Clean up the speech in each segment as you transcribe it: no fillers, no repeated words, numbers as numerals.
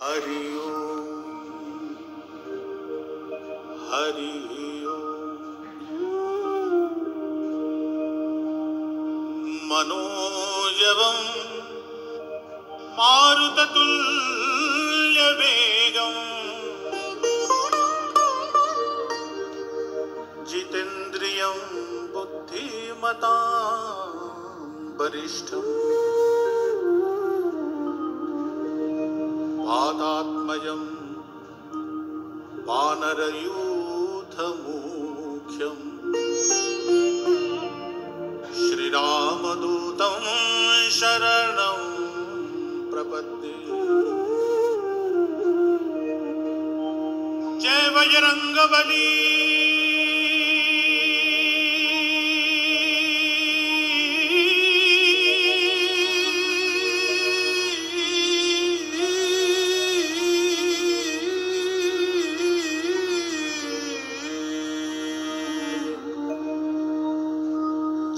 हरि ओम हरि ओम। मनोजवं मारुततुल्यवेगं जितेन्द्रियं बुद्धिमतां वरिष्ठम् वातात्मजं वानरयूथमुख्यं श्रीरामदूतं शरणं प्रपद्ये। जय बजरंगबली।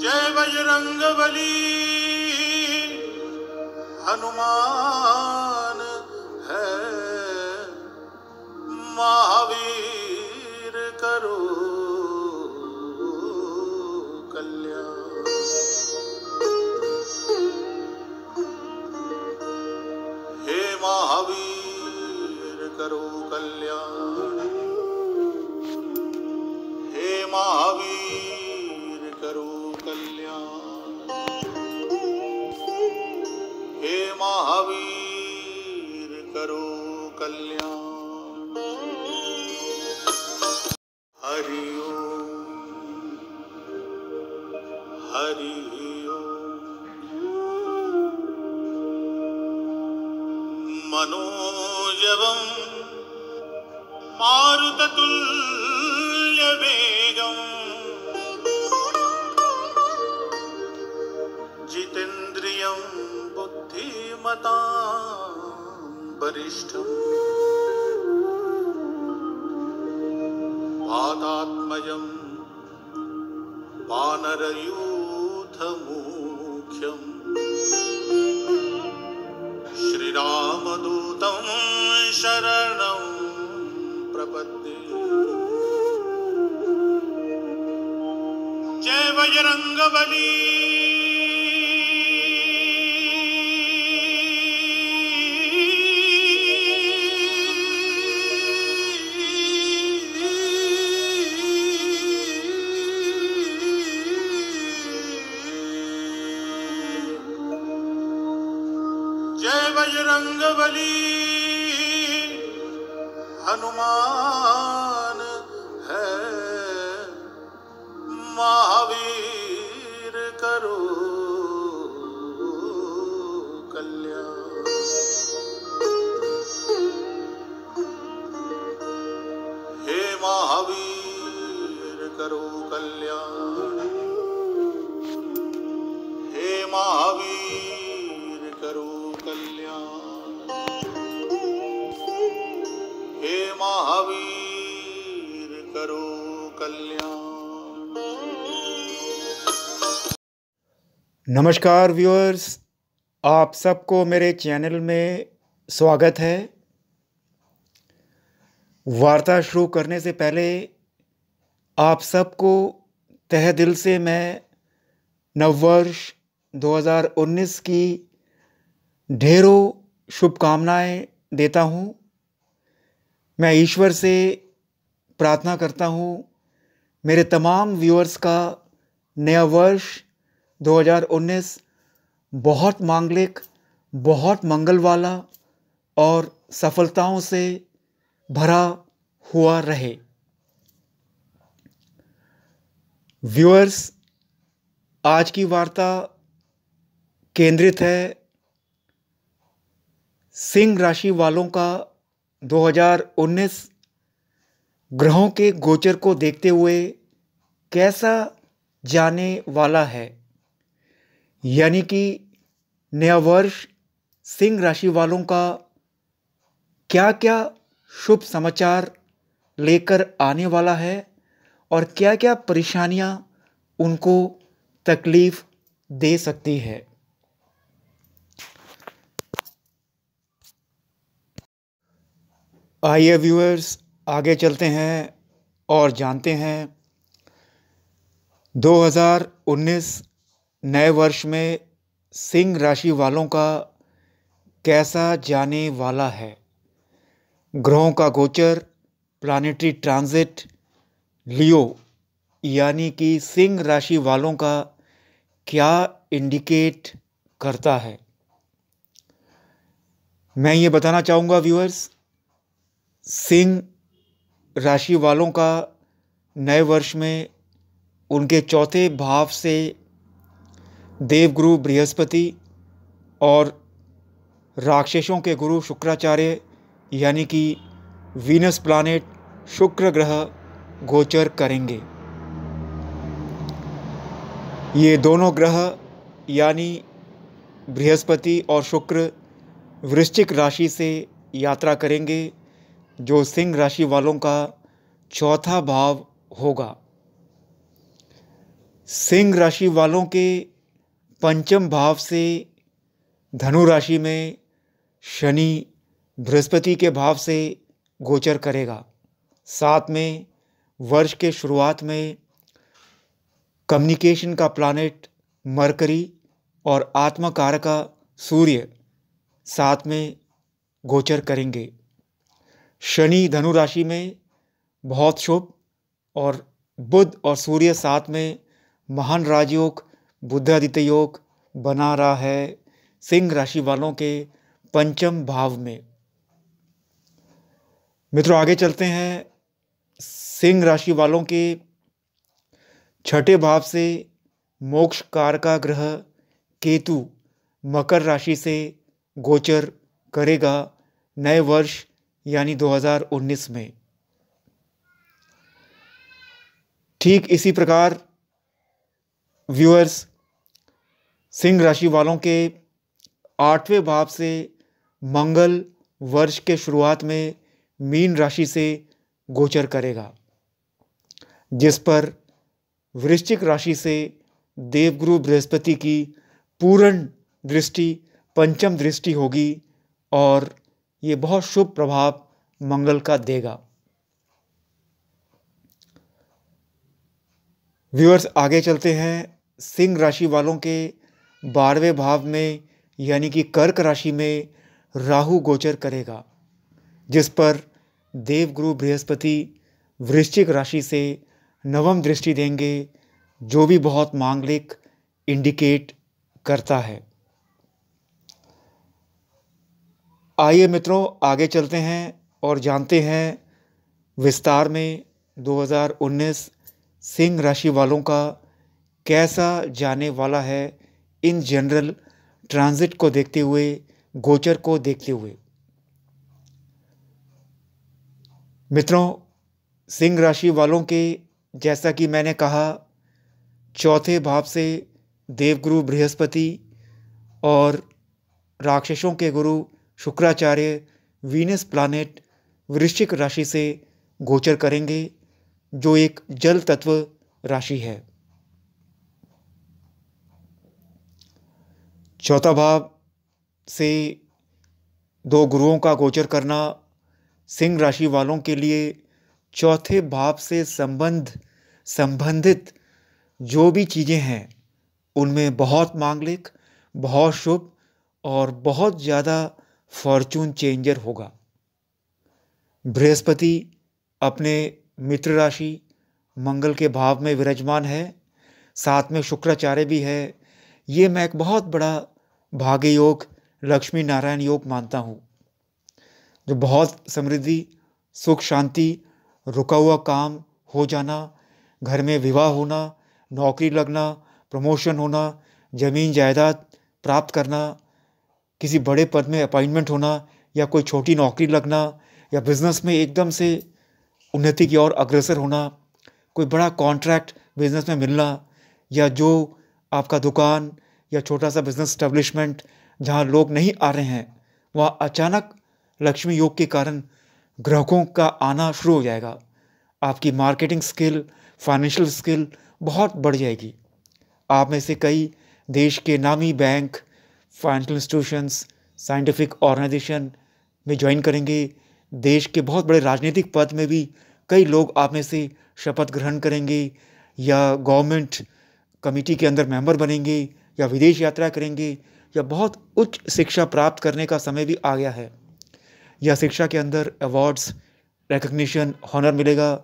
जय बजरंगबली। हनुमान है महावीर करो कल्याण। हे महावीर करो कल्याण। हे महावीर करो कल्याण। हे महावीर करो कल्याण। हरि ओम हरि ओम। मनोजवं मारुततुल्यवेगं जितेन्द्रियं बुद्धिमतां वरिष्ठम् वातात्मजं वानरयूथमुख्यं श्रीरामदूतं शरणं प्रपद्ये। जय बजरंगबली। जय बजरंगबली। हनुमान है महावीर करो कल्याण। हे महावीर करो कल्याण। हे महावीर करो कल्याण। हे महावीर करो कल्याण। नमस्कार व्यूअर्स, आप सबको मेरे चैनल में स्वागत है। वार्ता शुरू करने से पहले आप सबको तहे दिल से मैं नववर्ष 2019 की ढेरों शुभकामनाएं देता हूं। मैं ईश्वर से प्रार्थना करता हूं मेरे तमाम व्यूअर्स का नया वर्ष 2019 बहुत मांगलिक, बहुत मंगल वाला और सफलताओं से भरा हुआ रहे। व्यूअर्स, आज की वार्ता केंद्रित है सिंह राशि वालों का 2019 ग्रहों के गोचर को देखते हुए कैसा जाने वाला है। यानी कि नया वर्ष सिंह राशि वालों का क्या क्या शुभ समाचार लेकर आने वाला है और क्या क्या परेशानियां उनको तकलीफ दे सकती है। आइए व्यूअर्स, आगे चलते हैं और जानते हैं 2019 नए वर्ष में सिंह राशि वालों का कैसा जाने वाला है। ग्रहों का गोचर, प्लानिटरी ट्रांजिट, लियो यानी कि सिंह राशि वालों का क्या इंडिकेट करता है। मैं ये बताना चाहूँगा व्यूअर्स, सिंह राशि वालों का नए वर्ष में उनके चौथे भाव से देवगुरु बृहस्पति और राक्षसों के गुरु शुक्राचार्य यानी कि वीनस प्लैनेट शुक्र ग्रह गोचर करेंगे। ये दोनों ग्रह यानी बृहस्पति और शुक्र वृश्चिक राशि से यात्रा करेंगे, जो सिंह राशि वालों का चौथा भाव होगा। सिंह राशि वालों के पंचम भाव से धनु राशि में शनि बृहस्पति के भाव से गोचर करेगा। साथ में वर्ष के शुरुआत में कम्युनिकेशन का प्लैनेट मरकरी और आत्मकारका सूर्य साथ में गोचर करेंगे। शनि धनु राशि में बहुत शुभ और बुध और सूर्य साथ में महान राजयोग बुद्धादित्य योग बना रहा है सिंह राशि वालों के पंचम भाव में। मित्रों, आगे चलते हैं। सिंह राशि वालों के छठे भाव से मोक्ष कारका ग्रह केतु मकर राशि से गोचर करेगा नए वर्ष यानी 2019 में। ठीक इसी प्रकार व्यूअर्स, सिंह राशि वालों के आठवें भाव से मंगल वर्ष के शुरुआत में मीन राशि से गोचर करेगा, जिस पर वृश्चिक राशि से देवगुरु बृहस्पति की पूर्ण दृष्टि, पंचम दृष्टि होगी और ये बहुत शुभ प्रभाव मंगल का देगा। व्यूअर्स, आगे चलते हैं। सिंह राशि वालों के 12वें भाव में यानी कि कर्क राशि में राहु गोचर करेगा, जिस पर देवगुरु बृहस्पति वृश्चिक राशि से नवम दृष्टि देंगे, जो भी बहुत मांगलिक इंडिकेट करता है। आइए मित्रों, आगे चलते हैं और जानते हैं विस्तार में 2019 सिंह राशि वालों का कैसा जाने वाला है, इन जनरल ट्रांजिट को देखते हुए, गोचर को देखते हुए। मित्रों, सिंह राशि वालों के, जैसा कि मैंने कहा, चौथे भाव से देवगुरु बृहस्पति और राक्षसों के गुरु शुक्राचार्य वीनस प्लैनेट वृश्चिक राशि से गोचर करेंगे, जो एक जल तत्व राशि है। चौथा भाव से दो गुरुओं का गोचर करना सिंह राशि वालों के लिए चौथे भाव से संबंधित जो भी चीज़ें हैं उनमें बहुत मांगलिक, बहुत शुभ और बहुत ज़्यादा फॉर्चून चेंजर होगा। बृहस्पति अपने मित्र राशि मंगल के भाव में विराजमान है, साथ में शुक्राचार्य भी है। ये मैं एक बहुत बड़ा भाग्य योग, लक्ष्मी नारायण योग मानता हूँ, जो बहुत समृद्धि, सुख, शांति, रुका हुआ काम हो जाना, घर में विवाह होना, नौकरी लगना, प्रमोशन होना, ज़मीन जायदाद प्राप्त करना, किसी बड़े पद में अपॉइंटमेंट होना या कोई छोटी नौकरी लगना या बिजनेस में एकदम से उन्नति की ओर अग्रसर होना, कोई बड़ा कॉन्ट्रैक्ट बिजनेस में मिलना, या जो आपका दुकान या छोटा सा बिजनेस एस्टेब्लिशमेंट जहाँ लोग नहीं आ रहे हैं, वहाँ अचानक लक्ष्मी योग के कारण ग्राहकों का आना शुरू हो जाएगा। आपकी मार्केटिंग स्किल, फाइनेंशियल स्किल बहुत बढ़ जाएगी। आप में से कई देश के नामी bank, financial institutions, scientific organisation में ज्वाइन करेंगे, देश के बहुत बड़े राजनीतिक पद में भी कई लोग आप में से शपथ ग्रहण करेंगे या गवर्नमेंट कमेटी के अंदर मेंबर बनेंगे या विदेश यात्रा करेंगे या बहुत उच्च शिक्षा प्राप्त करने का समय भी आ गया है। या शिक्षा के अंदर अवार्ड्स, रिकग्निशन, हॉनर मिलेगा।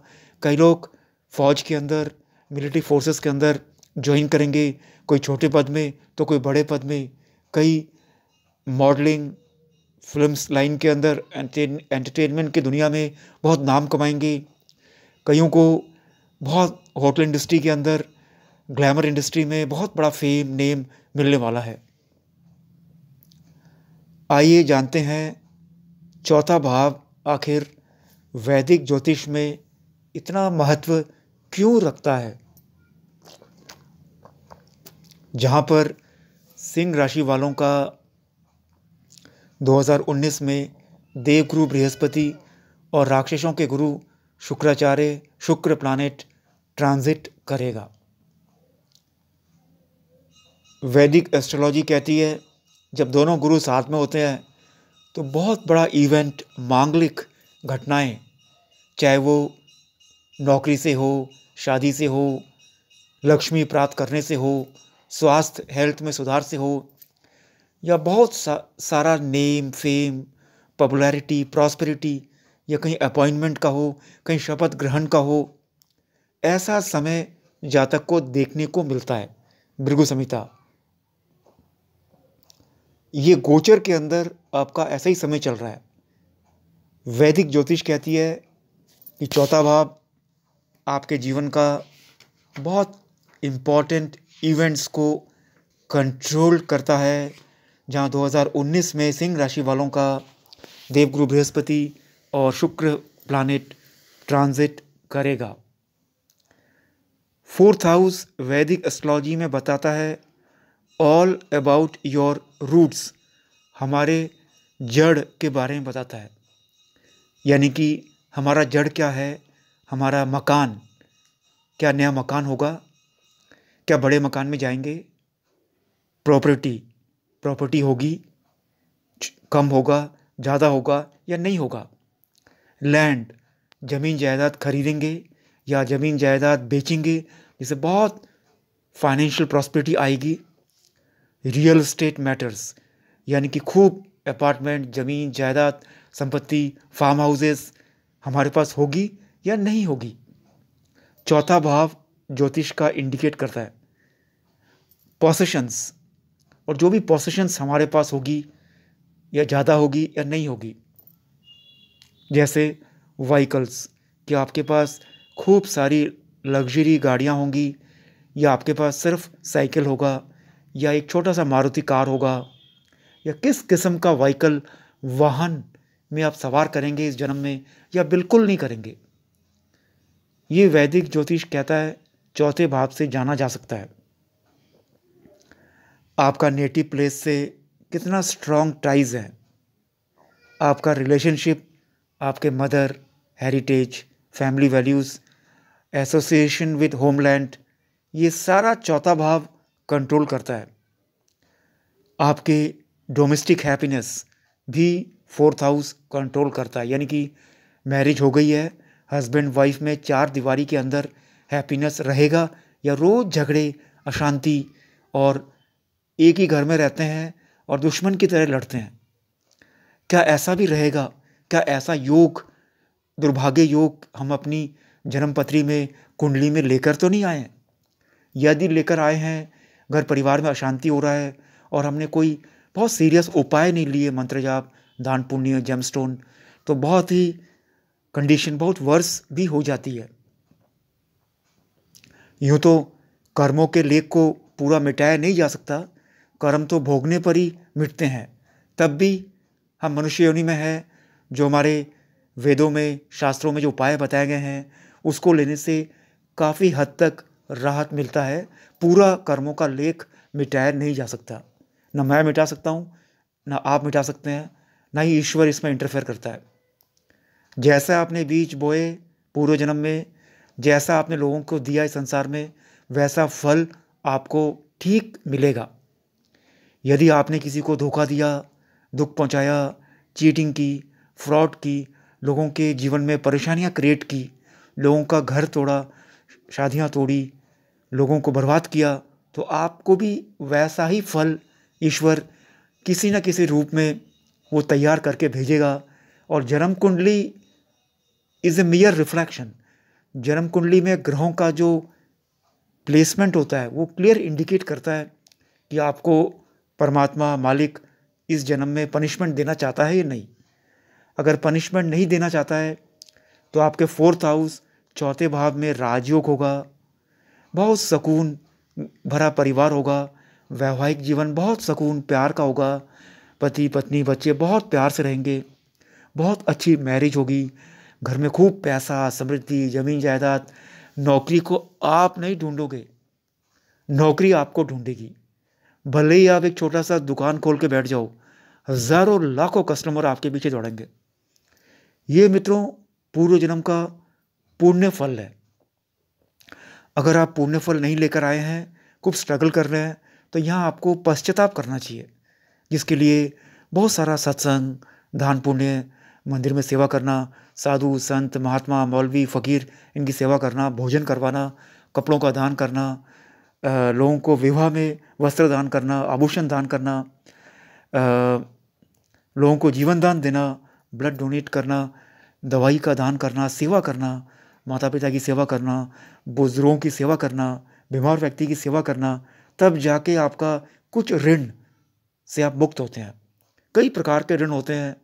कई लोग फौज के अंदर, मिलिट्री फोर्सेस के अंदर ज्वाइन करेंगे, कोई छोटे पद में तो कोई बड़े पद में। कई मॉडलिंग, फिल्म्स लाइन के अंदर, एंटरटेनमेंट की दुनिया में बहुत नाम कमाएंगे। कईयों को बहुत होटल इंडस्ट्री के अंदर, ग्लैमर इंडस्ट्री में बहुत बड़ा फेम, नेम मिलने वाला है। आइए जानते हैं चौथा भाव आखिर वैदिक ज्योतिष में इतना महत्व क्यों रखता है। जहाँ पर सिंह राशि वालों का 2019 में देवगुरु बृहस्पति और राक्षसों के गुरु शुक्राचार्य, शुक्र प्लानेट ट्रांजिट करेगा। वैदिक एस्ट्रोलॉजी कहती है जब दोनों गुरु साथ में होते हैं तो बहुत बड़ा इवेंट, मांगलिक घटनाएं, चाहे वो नौकरी से हो, शादी से हो, लक्ष्मी प्राप्त करने से हो, स्वास्थ्य हेल्थ में सुधार से हो, या बहुत सारा नेम, फेम, पॉपुलैरिटी, प्रॉस्पेरिटी, या कहीं अपॉइंटमेंट का हो, कहीं शपथ ग्रहण का हो, ऐसा समय जातक को देखने को मिलता है। भृगु संहिता ये गोचर के अंदर आपका ऐसा ही समय चल रहा है। वैदिक ज्योतिष कहती है कि चौथा भाव आपके जीवन का बहुत इम्पॉर्टेंट इवेंट्स को कंट्रोल करता है। जहाँ 2019 में सिंह राशि वालों का देवगुरु बृहस्पति और शुक्र प्लानेट ट्रांजिट करेगा। 4th हाउस वैदिक एस्ट्रोलॉजी में बताता है ऑल अबाउट योर रूट्स, हमारे जड़ के बारे में बताता है। यानी कि हमारा जड़ क्या है, हमारा मकान, क्या नया मकान होगा, क्या बड़े मकान में जाएंगे, प्रॉपर्टी होगी, कम होगा, ज़्यादा होगा या नहीं होगा, लैंड, ज़मीन जायदाद खरीदेंगे या ज़मीन जायदाद बेचेंगे जिससे बहुत फाइनेंशियल प्रॉस्पेरिटी आएगी। रियल एस्टेट मैटर्स, यानी कि खूब अपार्टमेंट, ज़मीन जायदाद, संपत्ति, फार्म हाउसेस हमारे पास होगी या नहीं होगी। चौथा भाव ज्योतिष का इंडिकेट करता है पोसेशंस, और जो भी पोसेशंस हमारे पास होगी या ज़्यादा होगी या नहीं होगी। जैसे व्हीकल्स, कि आपके पास खूब सारी लग्जरी गाड़ियाँ होंगी या आपके पास सिर्फ साइकिल होगा या एक छोटा सा मारुति कार होगा, या किस किस्म का व्हीकल, वाहन में आप सवार करेंगे इस जन्म में या बिल्कुल नहीं करेंगे। ये वैदिक ज्योतिष कहता है चौथे भाव से जाना जा सकता है। आपका नेटिव प्लेस से कितना स्ट्रॉन्ग टाइज है, आपका रिलेशनशिप, आपके mother, heritage, family values, association with homeland, ये सारा चौथा भाव कंट्रोल करता है। आपके डोमेस्टिक हैप्पीनेस भी 4th हाउस कंट्रोल करता है। यानी कि मैरिज हो गई है, हस्बैंड वाइफ में 4 दीवारी के अंदर हैप्पीनेस रहेगा या रोज़ झगड़े, अशांति, और एक ही घर में रहते हैं और दुश्मन की तरह लड़ते हैं। क्या ऐसा भी रहेगा? क्या ऐसा योग, दुर्भाग्य योग हम अपनी जन्मपत्री में, कुंडली में लेकर तो नहीं आए हैं? यदि लेकर आए हैं, घर परिवार में अशांति हो रहा है और हमने कोई बहुत सीरियस उपाय नहीं लिए, मंत्र जाप, दान पुण्य, जेमस्टोन, तो बहुत ही कंडीशन बहुत वर्स भी हो जाती है। यूँ तो कर्मों के लेख को पूरा मिटाया नहीं जा सकता, कर्म तो भोगने पर ही मिटते हैं। तब भी हम मनुष्य योनि में हैं, जो हमारे वेदों में, शास्त्रों में जो उपाय बताए गए हैं उसको लेने से काफ़ी हद तक राहत मिलता है। पूरा कर्मों का लेख मिटाया नहीं जा सकता, ना मैं मिटा सकता हूँ, ना आप मिटा सकते हैं, ना ही ईश्वर इसमें इंटरफेयर करता है। जैसा आपने बीज बोए पूर्व जन्म में, जैसा आपने लोगों को दिया इस संसार में, वैसा फल आपको ठीक मिलेगा। यदि आपने किसी को धोखा दिया, दुख पहुंचाया, चीटिंग की, फ्रॉड की, लोगों के जीवन में परेशानियां क्रिएट की, लोगों का घर तोड़ा, शादियां तोड़ी, लोगों को बर्बाद किया, तो आपको भी वैसा ही फल ईश्वर किसी न किसी रूप में वो तैयार करके भेजेगा। और जन्म कुंडली इज़ ए मियर रिफ्लेक्शन। जन्म कुंडली में ग्रहों का जो प्लेसमेंट होता है वो क्लियर इंडिकेट करता है कि आपको परमात्मा मालिक इस जन्म में पनिशमेंट देना चाहता है या नहीं। अगर पनिशमेंट नहीं देना चाहता है तो आपके 4th हाउस चौथे भाव में राजयोग होगा, बहुत सुकून भरा परिवार होगा, वैवाहिक जीवन बहुत सुकून प्यार का होगा, पति पत्नी बच्चे बहुत प्यार से रहेंगे, बहुत अच्छी मैरिज होगी, घर में खूब पैसा समृद्धि ज़मीन जायदाद। नौकरी को आप नहीं ढूंढोगे, नौकरी आपको ढूंढेगी। भले ही आप एक छोटा सा दुकान खोल के बैठ जाओ, हजारों लाखों कस्टमर आपके पीछे दौड़ेंगे। ये मित्रों पूर्व जन्म का पुण्य फल है। अगर आप पुण्य फल नहीं लेकर आए हैं, खूब स्ट्रगल कर रहे हैं, तो यहाँ आपको पश्चाताप करना चाहिए, जिसके लिए बहुत सारा सत्संग, दान पुण्य, मंदिर में सेवा करना, साधु संत महात्मा मौलवी फ़कीर इनकी सेवा करना, भोजन करवाना, कपड़ों का दान करना, लोगों को विवाह में वस्त्र दान करना, आभूषण दान करना, लोगों को जीवन दान देना, ब्लड डोनेट करना, दवाई का दान करना, सेवा करना, माता पिता की सेवा करना, बुजुर्गों की सेवा करना, बीमार व्यक्ति की सेवा करना, तब जाके आपका कुछ ऋण से आप मुक्त होते हैं। कई प्रकार के ऋण होते हैं,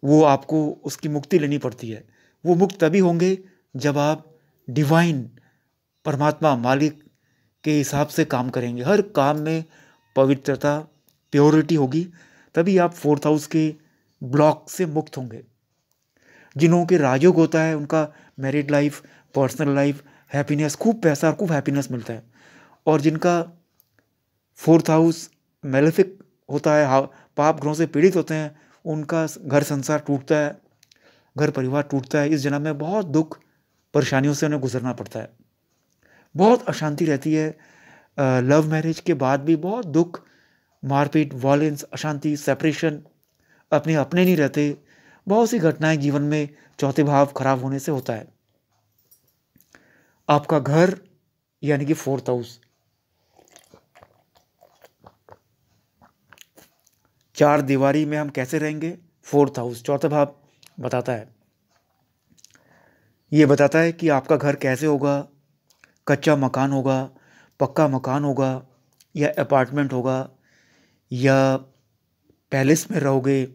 वो आपको उसकी मुक्ति लेनी पड़ती है। वो मुक्त तभी होंगे जब आप डिवाइन परमात्मा मालिक के हिसाब से काम करेंगे। हर काम में पवित्रता प्योरिटी होगी, तभी आप 4th हाउस के ब्लॉक से मुक्त होंगे। जिन्हों के राजयोग होता है उनका married life, personal life, happiness, खूब पैसा और खूब हैप्पीनेस मिलता है। और जिनका 4th हाउस मेलेफिक होता है, पाप ग्रहों से पीड़ित होते हैं, उनका घर संसार टूटता है, घर परिवार टूटता है। इस जन्म में बहुत दुख परेशानियों से उन्हें गुजरना पड़ता है, बहुत अशांति रहती है। लव मैरिज के बाद भी बहुत दुख, मारपीट, वॉयलेंस, अशांति, सेपरेशन, अपने अपने नहीं रहते। बहुत सी घटनाएं जीवन में चौथे भाव खराब होने से होता है। आपका घर यानी कि 4th हाउस, 4 दीवारी में हम कैसे रहेंगे, 4th हाउस चौथा भाव बताता है। ये बताता है कि आपका घर कैसे होगा, कच्चा मकान होगा, पक्का मकान होगा, या अपार्टमेंट होगा, या पैलेस में रहोगे,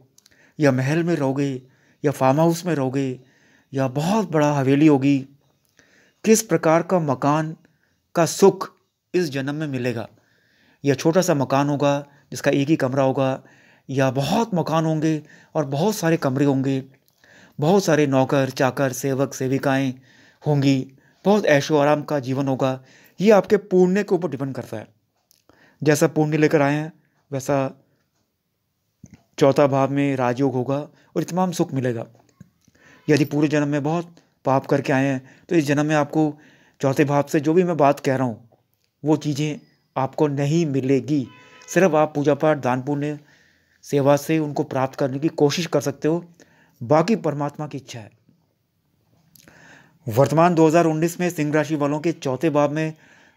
या महल में रहोगे, या फार्म हाउस में रहोगे, या बहुत बड़ा हवेली होगी। किस प्रकार का मकान का सुख इस जन्म में मिलेगा। या छोटा सा मकान होगा जिसका एक ही कमरा होगा, या बहुत मकान होंगे और बहुत सारे कमरे होंगे, बहुत सारे नौकर चाकर सेवक सेविकाएं होंगी, बहुत ऐशो आराम का जीवन होगा। ये आपके पुण्य के ऊपर डिपेंड करता है। जैसा पुण्य लेकर आए हैं वैसा चौथा भाव में राजयोग होगा और तमाम सुख मिलेगा। यदि पूरे जन्म में बहुत पाप करके आए हैं तो इस जन्म में आपको चौथे भाव से जो भी मैं बात कह रहा हूँ वो चीज़ें आपको नहीं मिलेगी। सिर्फ आप पूजा पाठ दान पुण्य सेवा से उनको प्राप्त करने की कोशिश कर सकते हो, बाकी परमात्मा की इच्छा है। वर्तमान 2019 में सिंह राशि वालों के चौथे भाव में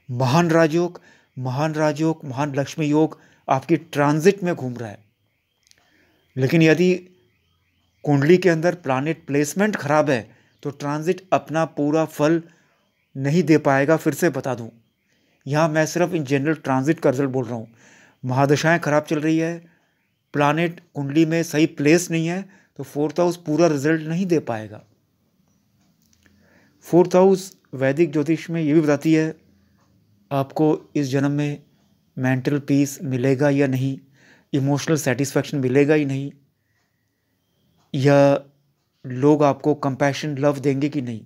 महान राजयोग, महान लक्ष्मी योग आपकी ट्रांजिट में घूम रहा है। लेकिन यदि कुंडली के अंदर प्लैनेट प्लेसमेंट खराब है तो ट्रांजिट अपना पूरा फल नहीं दे पाएगा। फिर से बता दूं, यहाँ मैं सिर्फ इन जनरल ट्रांजिट का रिजल्ट बोल रहा हूँ। महादशाएं खराब चल रही है, प्लैनेट कुंडली में सही प्लेस नहीं है, तो 4th हाउस पूरा रिजल्ट नहीं दे पाएगा। 4th हाउस वैदिक ज्योतिष में ये भी बताती है आपको इस जन्म में मेंटल पीस मिलेगा या नहीं, इमोशनल सेटिस्फैक्शन मिलेगा ही नहीं, या लोग आपको कंपैशन लव देंगे कि नहीं।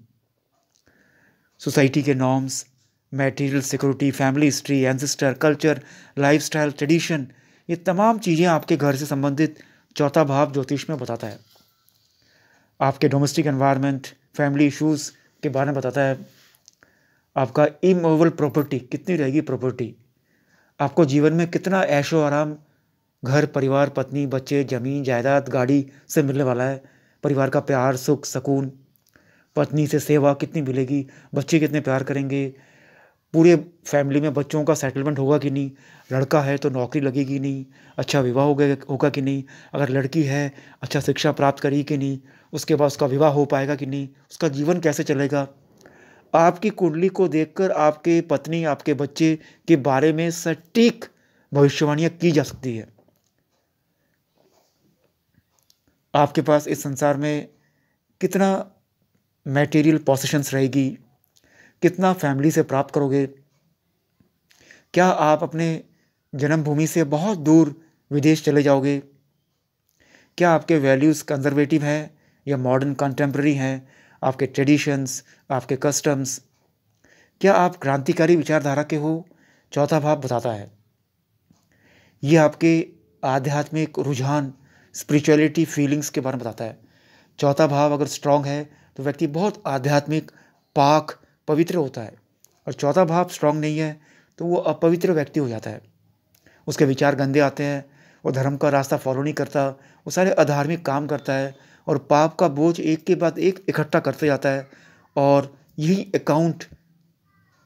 सोसाइटी के norms, material security, family history, ancestor, culture, lifestyle, tradition, ये तमाम चीज़ें आपके घर से संबंधित चौथा भाव ज्योतिष में बताता है। आपके डोमेस्टिक एनवायरनमेंट, फैमिली इश्यूज़ के बारे में बताता है। आपका इमूवेबल प्रॉपर्टी कितनी रहेगी, प्रॉपर्टी आपको जीवन में कितना ऐशो आराम, घर परिवार पत्नी बच्चे ज़मीन जायदाद गाड़ी से मिलने वाला है। परिवार का प्यार, सुख, सुकून, पत्नी से सेवा कितनी मिलेगी, बच्चे कितने प्यार करेंगे, पूरे फैमिली में बच्चों का सेटलमेंट होगा कि नहीं, लड़का है तो नौकरी लगेगी नहीं, अच्छा विवाह होगा कि नहीं, अगर लड़की है अच्छा शिक्षा प्राप्त करेगी कि नहीं, उसके बाद उसका विवाह हो पाएगा कि नहीं, उसका जीवन कैसे चलेगा। आपकी कुंडली को देखकर आपके पत्नी, आपके बच्चे के बारे में सटीक भविष्यवाणियां की जा सकती है। आपके पास इस संसार में कितना मटेरियल पोसेशंस रहेगी, कितना फैमिली से प्राप्त करोगे, क्या आप अपने जन्मभूमि से बहुत दूर विदेश चले जाओगे, क्या आपके वैल्यूज़ कंजर्वेटिव हैं या मॉडर्न कंटेम्प्रेरी हैं, आपके ट्रेडिशंस, आपके कस्टम्स, क्या आप क्रांतिकारी विचारधारा के हो। चौथा भाव बताता है, ये आपके आध्यात्मिक रुझान, स्पिरिचुअलिटी, फीलिंग्स के बारे में बताता है। चौथा भाव अगर स्ट्रांग है तो व्यक्ति बहुत आध्यात्मिक, पाक, पवित्र होता है, और चौथा भाव स्ट्रांग नहीं है तो वो अपवित्र व्यक्ति हो जाता है। उसके विचार गंदे आते हैं, वो धर्म का रास्ता फॉलो नहीं करता, वो सारे अधार्मिक काम करता है और पाप का बोझ एक के बाद एक इकट्ठा करते जाता है, और यही अकाउंट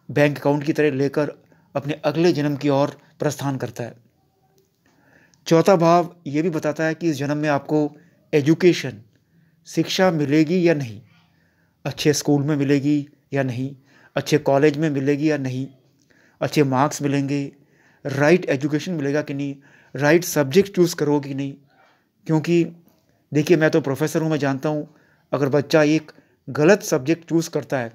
बैंक अकाउंट की तरह लेकर अपने अगले जन्म की ओर प्रस्थान करता है। चौथा भाव ये भी बताता है कि इस जन्म में आपको एजुकेशन, शिक्षा मिलेगी या नहीं, अच्छे स्कूल में मिलेगी या नहीं, अच्छे कॉलेज में मिलेगी या नहीं, अच्छे मार्क्स मिलेंगे, राइट एजुकेशन मिलेगा कि नहीं, राइट सब्जेक्ट चूज़ करोगे कि नहीं। क्योंकि देखिए, मैं तो प्रोफेसर हूँ, मैं जानता हूँ अगर बच्चा एक गलत सब्जेक्ट चूज़ करता है,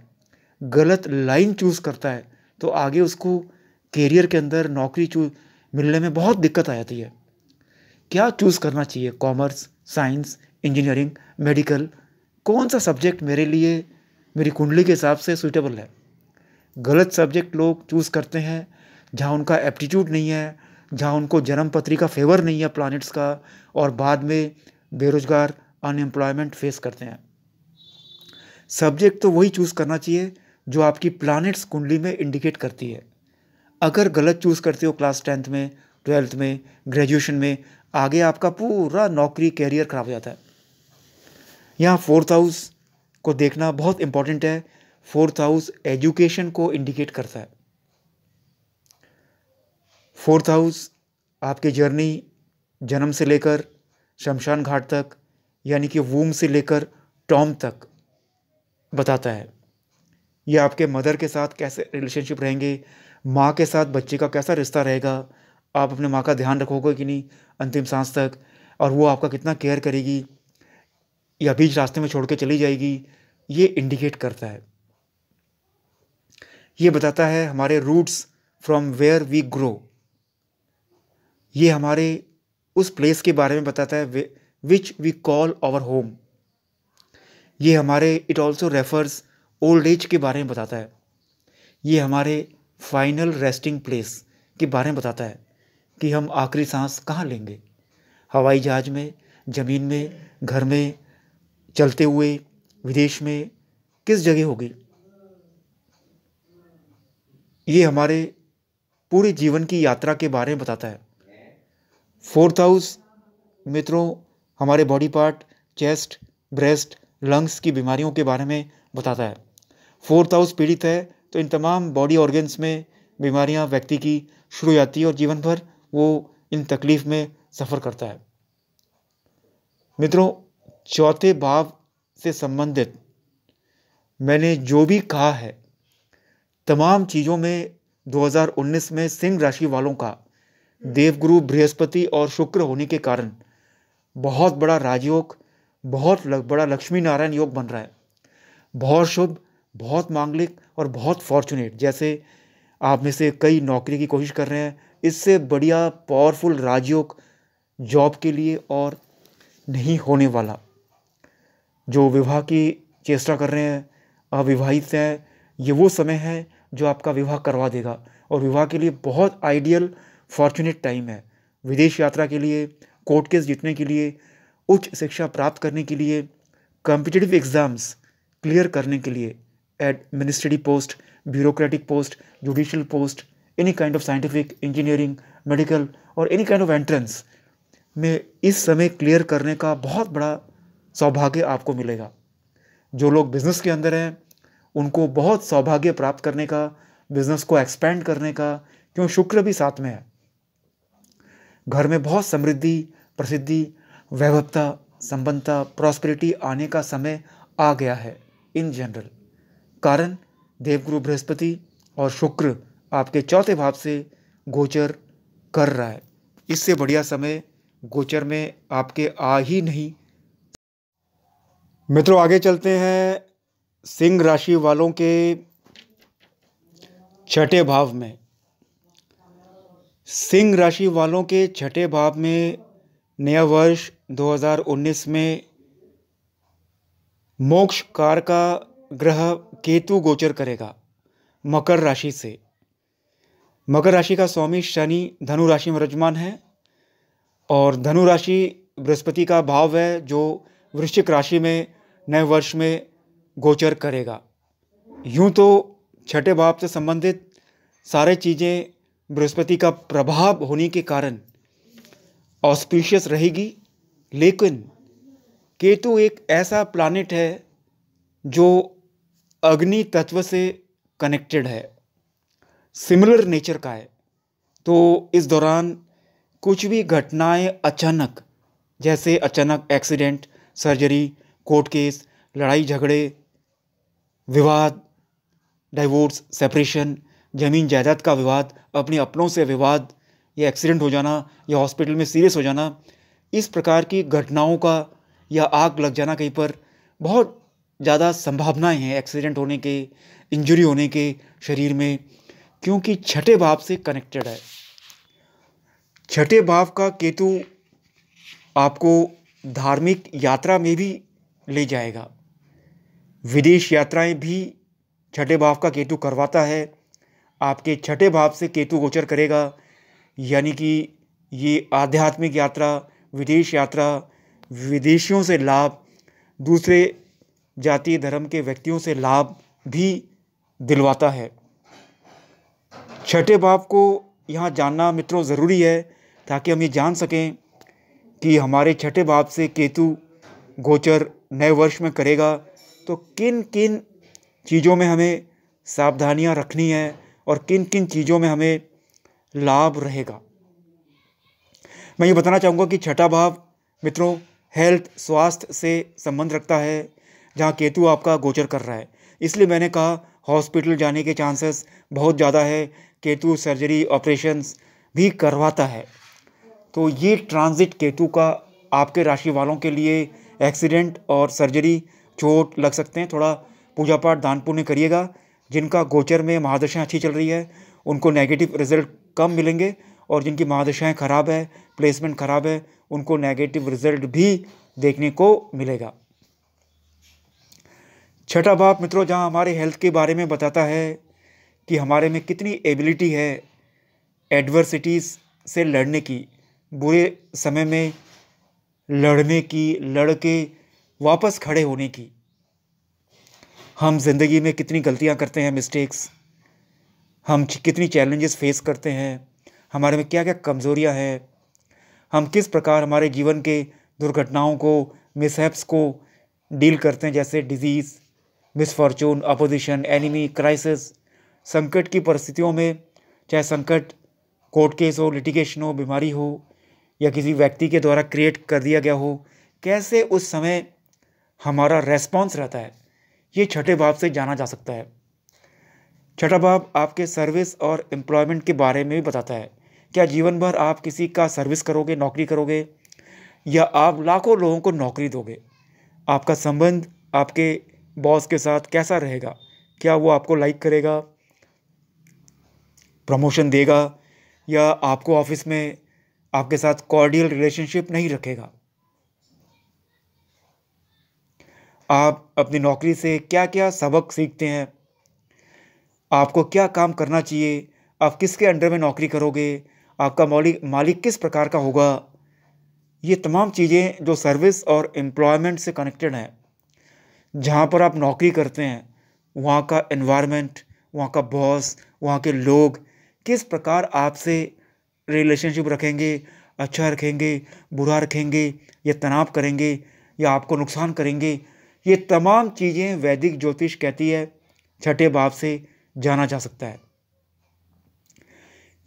गलत लाइन चूज़ करता है, तो आगे उसको कैरियर के अंदर नौकरी मिलने में बहुत दिक्कत आ जाती है। क्या चूज़ करना चाहिए, कॉमर्स, साइंस, इंजीनियरिंग, मेडिकल, कौन सा सब्जेक्ट मेरे लिए, मेरी कुंडली के हिसाब से सूटेबल है। गलत सब्जेक्ट लोग चूज़ करते हैं जहाँ उनका एप्टीट्यूड नहीं है, जहाँ उनको जन्म पत्री का फेवर नहीं है प्लैनेट्स का, और बाद में बेरोजगार, अनएम्प्लॉयमेंट फेस करते हैं। सब्जेक्ट तो वही चूज़ करना चाहिए जो आपकी प्लैनेट्स कुंडली में इंडिकेट करती है। अगर गलत चूज़ करते हो क्लास 10th में, 12th में, ग्रेजुएशन में, आगे आपका पूरा नौकरी कैरियर खराब हो जाता है। यहाँ 4th हाउस को देखना बहुत इंपॉर्टेंट है। 4th हाउस एजुकेशन को इंडिकेट करता है। 4th हाउस आपकी जर्नी जन्म से लेकर शमशान घाट तक, यानी कि वूम से लेकर टॉम तक बताता है। ये आपके मदर के साथ कैसे रिलेशनशिप रहेंगे, माँ के साथ बच्चे का कैसा रिश्ता रहेगा, आप अपने माँ का ध्यान रखोगे कि नहीं अंतिम सांस तक, और वो आपका कितना केयर करेगी या बीच रास्ते में छोड़ के चली जाएगी, ये इंडिकेट करता है। ये बताता है हमारे roots, from where we grow. ये हमारे उस प्लेस के बारे में बताता है which we call our home. ये हमारे, it also refers old age के बारे में बताता है। ये हमारे फाइनल रेस्टिंग प्लेस के बारे में बताता है कि हम आखिरी सांस कहाँ लेंगे, हवाई जहाज में, ज़मीन में, घर में, चलते हुए, विदेश में, किस जगह होगी। ये हमारे पूरे जीवन की यात्रा के बारे में बताता है। 4th हाउस मित्रों हमारे body part, chest, breast, lungs की बीमारियों के बारे में बताता है। 4th हाउस पीड़ित है तो इन तमाम बॉडी ऑर्गन्स में बीमारियां व्यक्ति की शुरू हो जाती है और जीवन भर वो इन तकलीफ में सफ़र करता है। मित्रों, चौथे भाव से संबंधित मैंने जो भी कहा है, तमाम चीज़ों में 2019 में सिंह राशि वालों का देवगुरु बृहस्पति और शुक्र होने के कारण बहुत बड़ा राजयोग, बहुत बड़ा लक्ष्मी नारायण योग बन रहा है। बहुत शुभ, बहुत मांगलिक और बहुत फॉर्चुनेट। जैसे आप में से कई नौकरी की कोशिश कर रहे हैं, इससे बढ़िया पावरफुल राजयोग जॉब के लिए और नहीं होने वाला। जो विवाह की चेष्टा कर रहे हैं, अविवाहित हैं, ये वो समय है जो आपका विवाह करवा देगा, और विवाह के लिए बहुत आइडियल फॉर्चुनेट टाइम है। विदेश यात्रा के लिए, कोर्ट केस जीतने के लिए, उच्च शिक्षा प्राप्त करने के लिए, कॉम्पिटिटिव एग्ज़ाम्स क्लियर करने के लिए, administrative post, bureaucratic post, judicial post, any kind of scientific, engineering, medical और एनी काइंड ऑफ एंट्रेंस में इस समय क्लियर करने का बहुत बड़ा सौभाग्य आपको मिलेगा। जो लोग बिजनेस के अंदर हैं उनको बहुत सौभाग्य प्राप्त करने का, बिजनेस को एक्सपेंड करने का, क्यों शुक्र भी साथ में है। घर में बहुत समृद्धि, प्रसिद्धि, वैभवता, संपन्नता, प्रॉस्पेरिटी आने का समय आ गया है इन जनरल। कारण देवगुरु बृहस्पति और शुक्र आपके चौथे भाव से गोचर कर रहा है। इससे बढ़िया समय गोचर में आपके आ ही नहीं। मित्रों, आगे चलते हैं सिंह राशि वालों के छठे भाव में। सिंह राशि वालों के छठे भाव में नया वर्ष 2019 में मोक्ष कार का ग्रह केतु गोचर करेगा मकर राशि से। मकर राशि का स्वामी शनि धनु राशि में विराजमान है और धनु राशि बृहस्पति का भाव है जो वृश्चिक राशि में नए वर्ष में गोचर करेगा। यूं तो छठे भाव से संबंधित सारे चीज़ें बृहस्पति का प्रभाव होने के कारण ऑस्पिशियस रहेगी, लेकिन केतु एक ऐसा प्लैनेट है जो अग्नि तत्व से कनेक्टेड है, सिमिलर नेचर का है। तो इस दौरान कुछ भी घटनाएं अचानक, जैसे अचानक एक्सीडेंट, सर्जरी, कोर्ट केस, लड़ाई झगड़े, विवाद, डाइवोर्स, सेपरेशन, ज़मीन जायदाद का विवाद, अपने अपनों से विवाद, या एक्सीडेंट हो जाना, या हॉस्पिटल में सीरियस हो जाना, इस प्रकार की घटनाओं का, या आग लग जाना कहीं पर, बहुत ज़्यादा संभावनाएं हैं एक्सीडेंट होने के, इंजरी होने के शरीर में, क्योंकि छठे भाव से कनेक्टेड है। छठे भाव का केतु आपको धार्मिक यात्रा में भी ले जाएगा। विदेश यात्राएं भी छठे भाव का केतु करवाता है। आपके छठे भाव से केतु गोचर करेगा, यानी कि ये आध्यात्मिक यात्रा, विदेश यात्रा, विदेशियों से लाभ, दूसरे जाति धर्म के व्यक्तियों से लाभ भी दिलवाता है। छठे भाव को यहाँ जानना मित्रों ज़रूरी है, ताकि हम ये जान सकें कि हमारे छठे भाव से केतु गोचर नए वर्ष में करेगा तो किन किन चीज़ों में हमें सावधानियां रखनी है और किन किन चीज़ों में हमें लाभ रहेगा। मैं ये बताना चाहूँगा कि छठा भाव मित्रों हेल्थ, स्वास्थ्य से संबंध रखता है, जहाँ केतु आपका गोचर कर रहा है। इसलिए मैंने कहा हॉस्पिटल जाने के चांसेस बहुत ज़्यादा है। केतु सर्जरी, ऑपरेशंस भी करवाता है। तो ये ट्रांजिट केतु का आपके राशि वालों के लिए एक्सीडेंट और सर्जरी, चोट लग सकते हैं। थोड़ा पूजा पाठ, दान पुण्य करिएगा। जिनका गोचर में महादशाएं अच्छी चल रही है उनको नेगेटिव रिजल्ट कम मिलेंगे, और जिनकी महादशाएं खराब है, प्लेसमेंट खराब है, उनको नेगेटिव रिजल्ट भी देखने को मिलेगा। छठा भाव मित्रों जहां हमारे हेल्थ के बारे में बताता है कि हमारे में कितनी एबिलिटी है एडवर्सिटीज़ से लड़ने की, बुरे समय में लड़ने की, लड़ के वापस खड़े होने की। हम ज़िंदगी में कितनी गलतियां करते हैं, मिस्टेक्स, हम कितनी चैलेंजेस फेस करते हैं, हमारे में क्या क्या कमज़ोरियां हैं, हम किस प्रकार हमारे जीवन के दुर्घटनाओं को, मिसहैप्स को डील करते हैं, जैसे disease, misfortune, opposition, enemy, crisis, संकट की परिस्थितियों में, चाहे संकट कोर्ट केस हो, लिटिगेशन हो, बीमारी हो, या किसी व्यक्ति के द्वारा क्रिएट कर दिया गया हो, कैसे उस समय हमारा रेस्पॉन्स रहता है, ये छठे भाव से जाना जा सकता है। छठा भाव आपके सर्विस और एम्प्लॉयमेंट के बारे में भी बताता है। क्या जीवन भर आप किसी का सर्विस करोगे, नौकरी करोगे, या आप लाखों लोगों को नौकरी दोगे? आपका संबंध आपके बॉस के साथ कैसा रहेगा? क्या वो आपको लाइक करेगा, प्रमोशन देगा, या आपको ऑफिस में आपके साथ कॉर्डियल रिलेशनशिप नहीं रखेगा? आप अपनी नौकरी से क्या क्या सबक सीखते हैं? आपको क्या काम करना चाहिए? आप किसके अंडर में नौकरी करोगे? आपका मालिक किस प्रकार का होगा? ये तमाम चीज़ें जो सर्विस और एम्प्लॉयमेंट से कनेक्टेड हैं, जहाँ पर आप नौकरी करते हैं, वहाँ का एनवायरनमेंट, वहाँ का बॉस, वहाँ के लोग किस प्रकार आपसे रिलेशनशिप रखेंगे, अच्छा रखेंगे, बुरा रखेंगे, या तनाव करेंगे, या आपको नुकसान करेंगे, ये तमाम चीज़ें वैदिक ज्योतिष कहती है छठे भाव से जाना जा सकता है।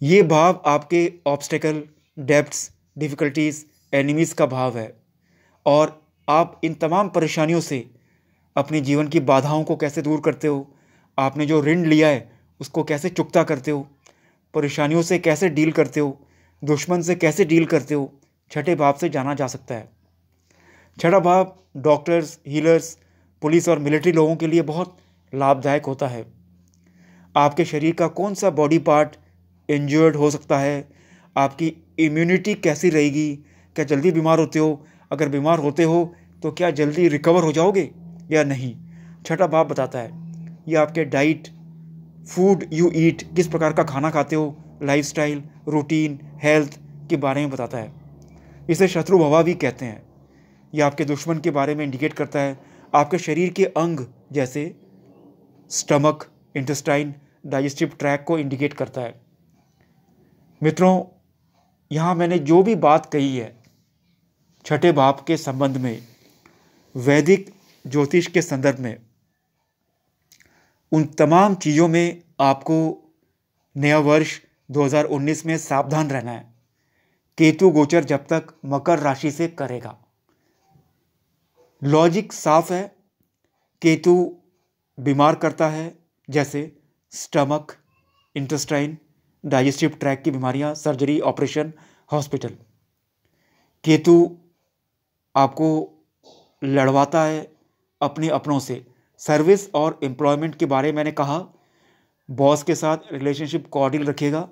ये भाव आपके ऑब्स्टेकल, डेब्ट्स, डिफ़िकल्टीज़, एनिमीज़ का भाव है और आप इन तमाम परेशानियों से अपने जीवन की बाधाओं को कैसे दूर करते हो, आपने जो ऋण लिया है उसको कैसे चुकता करते हो, परेशानियों से कैसे डील करते हो, दुश्मन से कैसे डील करते हो, छठे भाव से जाना जा सकता है। छठा भाव डॉक्टर्स, हीलर्स, पुलिस और मिलिट्री लोगों के लिए बहुत लाभदायक होता है। आपके शरीर का कौन सा बॉडी पार्ट इंजर्ड हो सकता है, आपकी इम्यूनिटी कैसी रहेगी, क्या जल्दी बीमार होते हो, अगर बीमार होते हो तो क्या जल्दी रिकवर हो जाओगे या नहीं, छठा भाव बताता है। ये आपके डाइट, फूड यू ईट, किस प्रकार का खाना खाते हो, लाइफस्टाइल, रूटीन, हेल्थ के बारे में बताता है। इसे शत्रु भवा भी कहते हैं। यह आपके दुश्मन के बारे में इंडिकेट करता है। आपके शरीर के अंग जैसे स्टमक, इंटेस्टाइन, डाइजेस्टिव ट्रैक को इंडिकेट करता है। मित्रों, यहाँ मैंने जो भी बात कही है छठे भाव के संबंध में, वैदिक ज्योतिष के संदर्भ में, उन तमाम चीज़ों में आपको नया वर्ष 2019 में सावधान रहना है। केतु गोचर जब तक मकर राशि से करेगा, लॉजिक साफ है, केतु बीमार करता है, जैसे स्टमक, इंटेस्टाइन, डाइजेस्टिव ट्रैक की बीमारियां, सर्जरी, ऑपरेशन, हॉस्पिटल। केतु आपको लड़वाता है अपने अपनों से। सर्विस और एम्प्लॉयमेंट के बारे में मैंने कहा, बॉस के साथ रिलेशनशिप कॉर्डियल रखिएगा।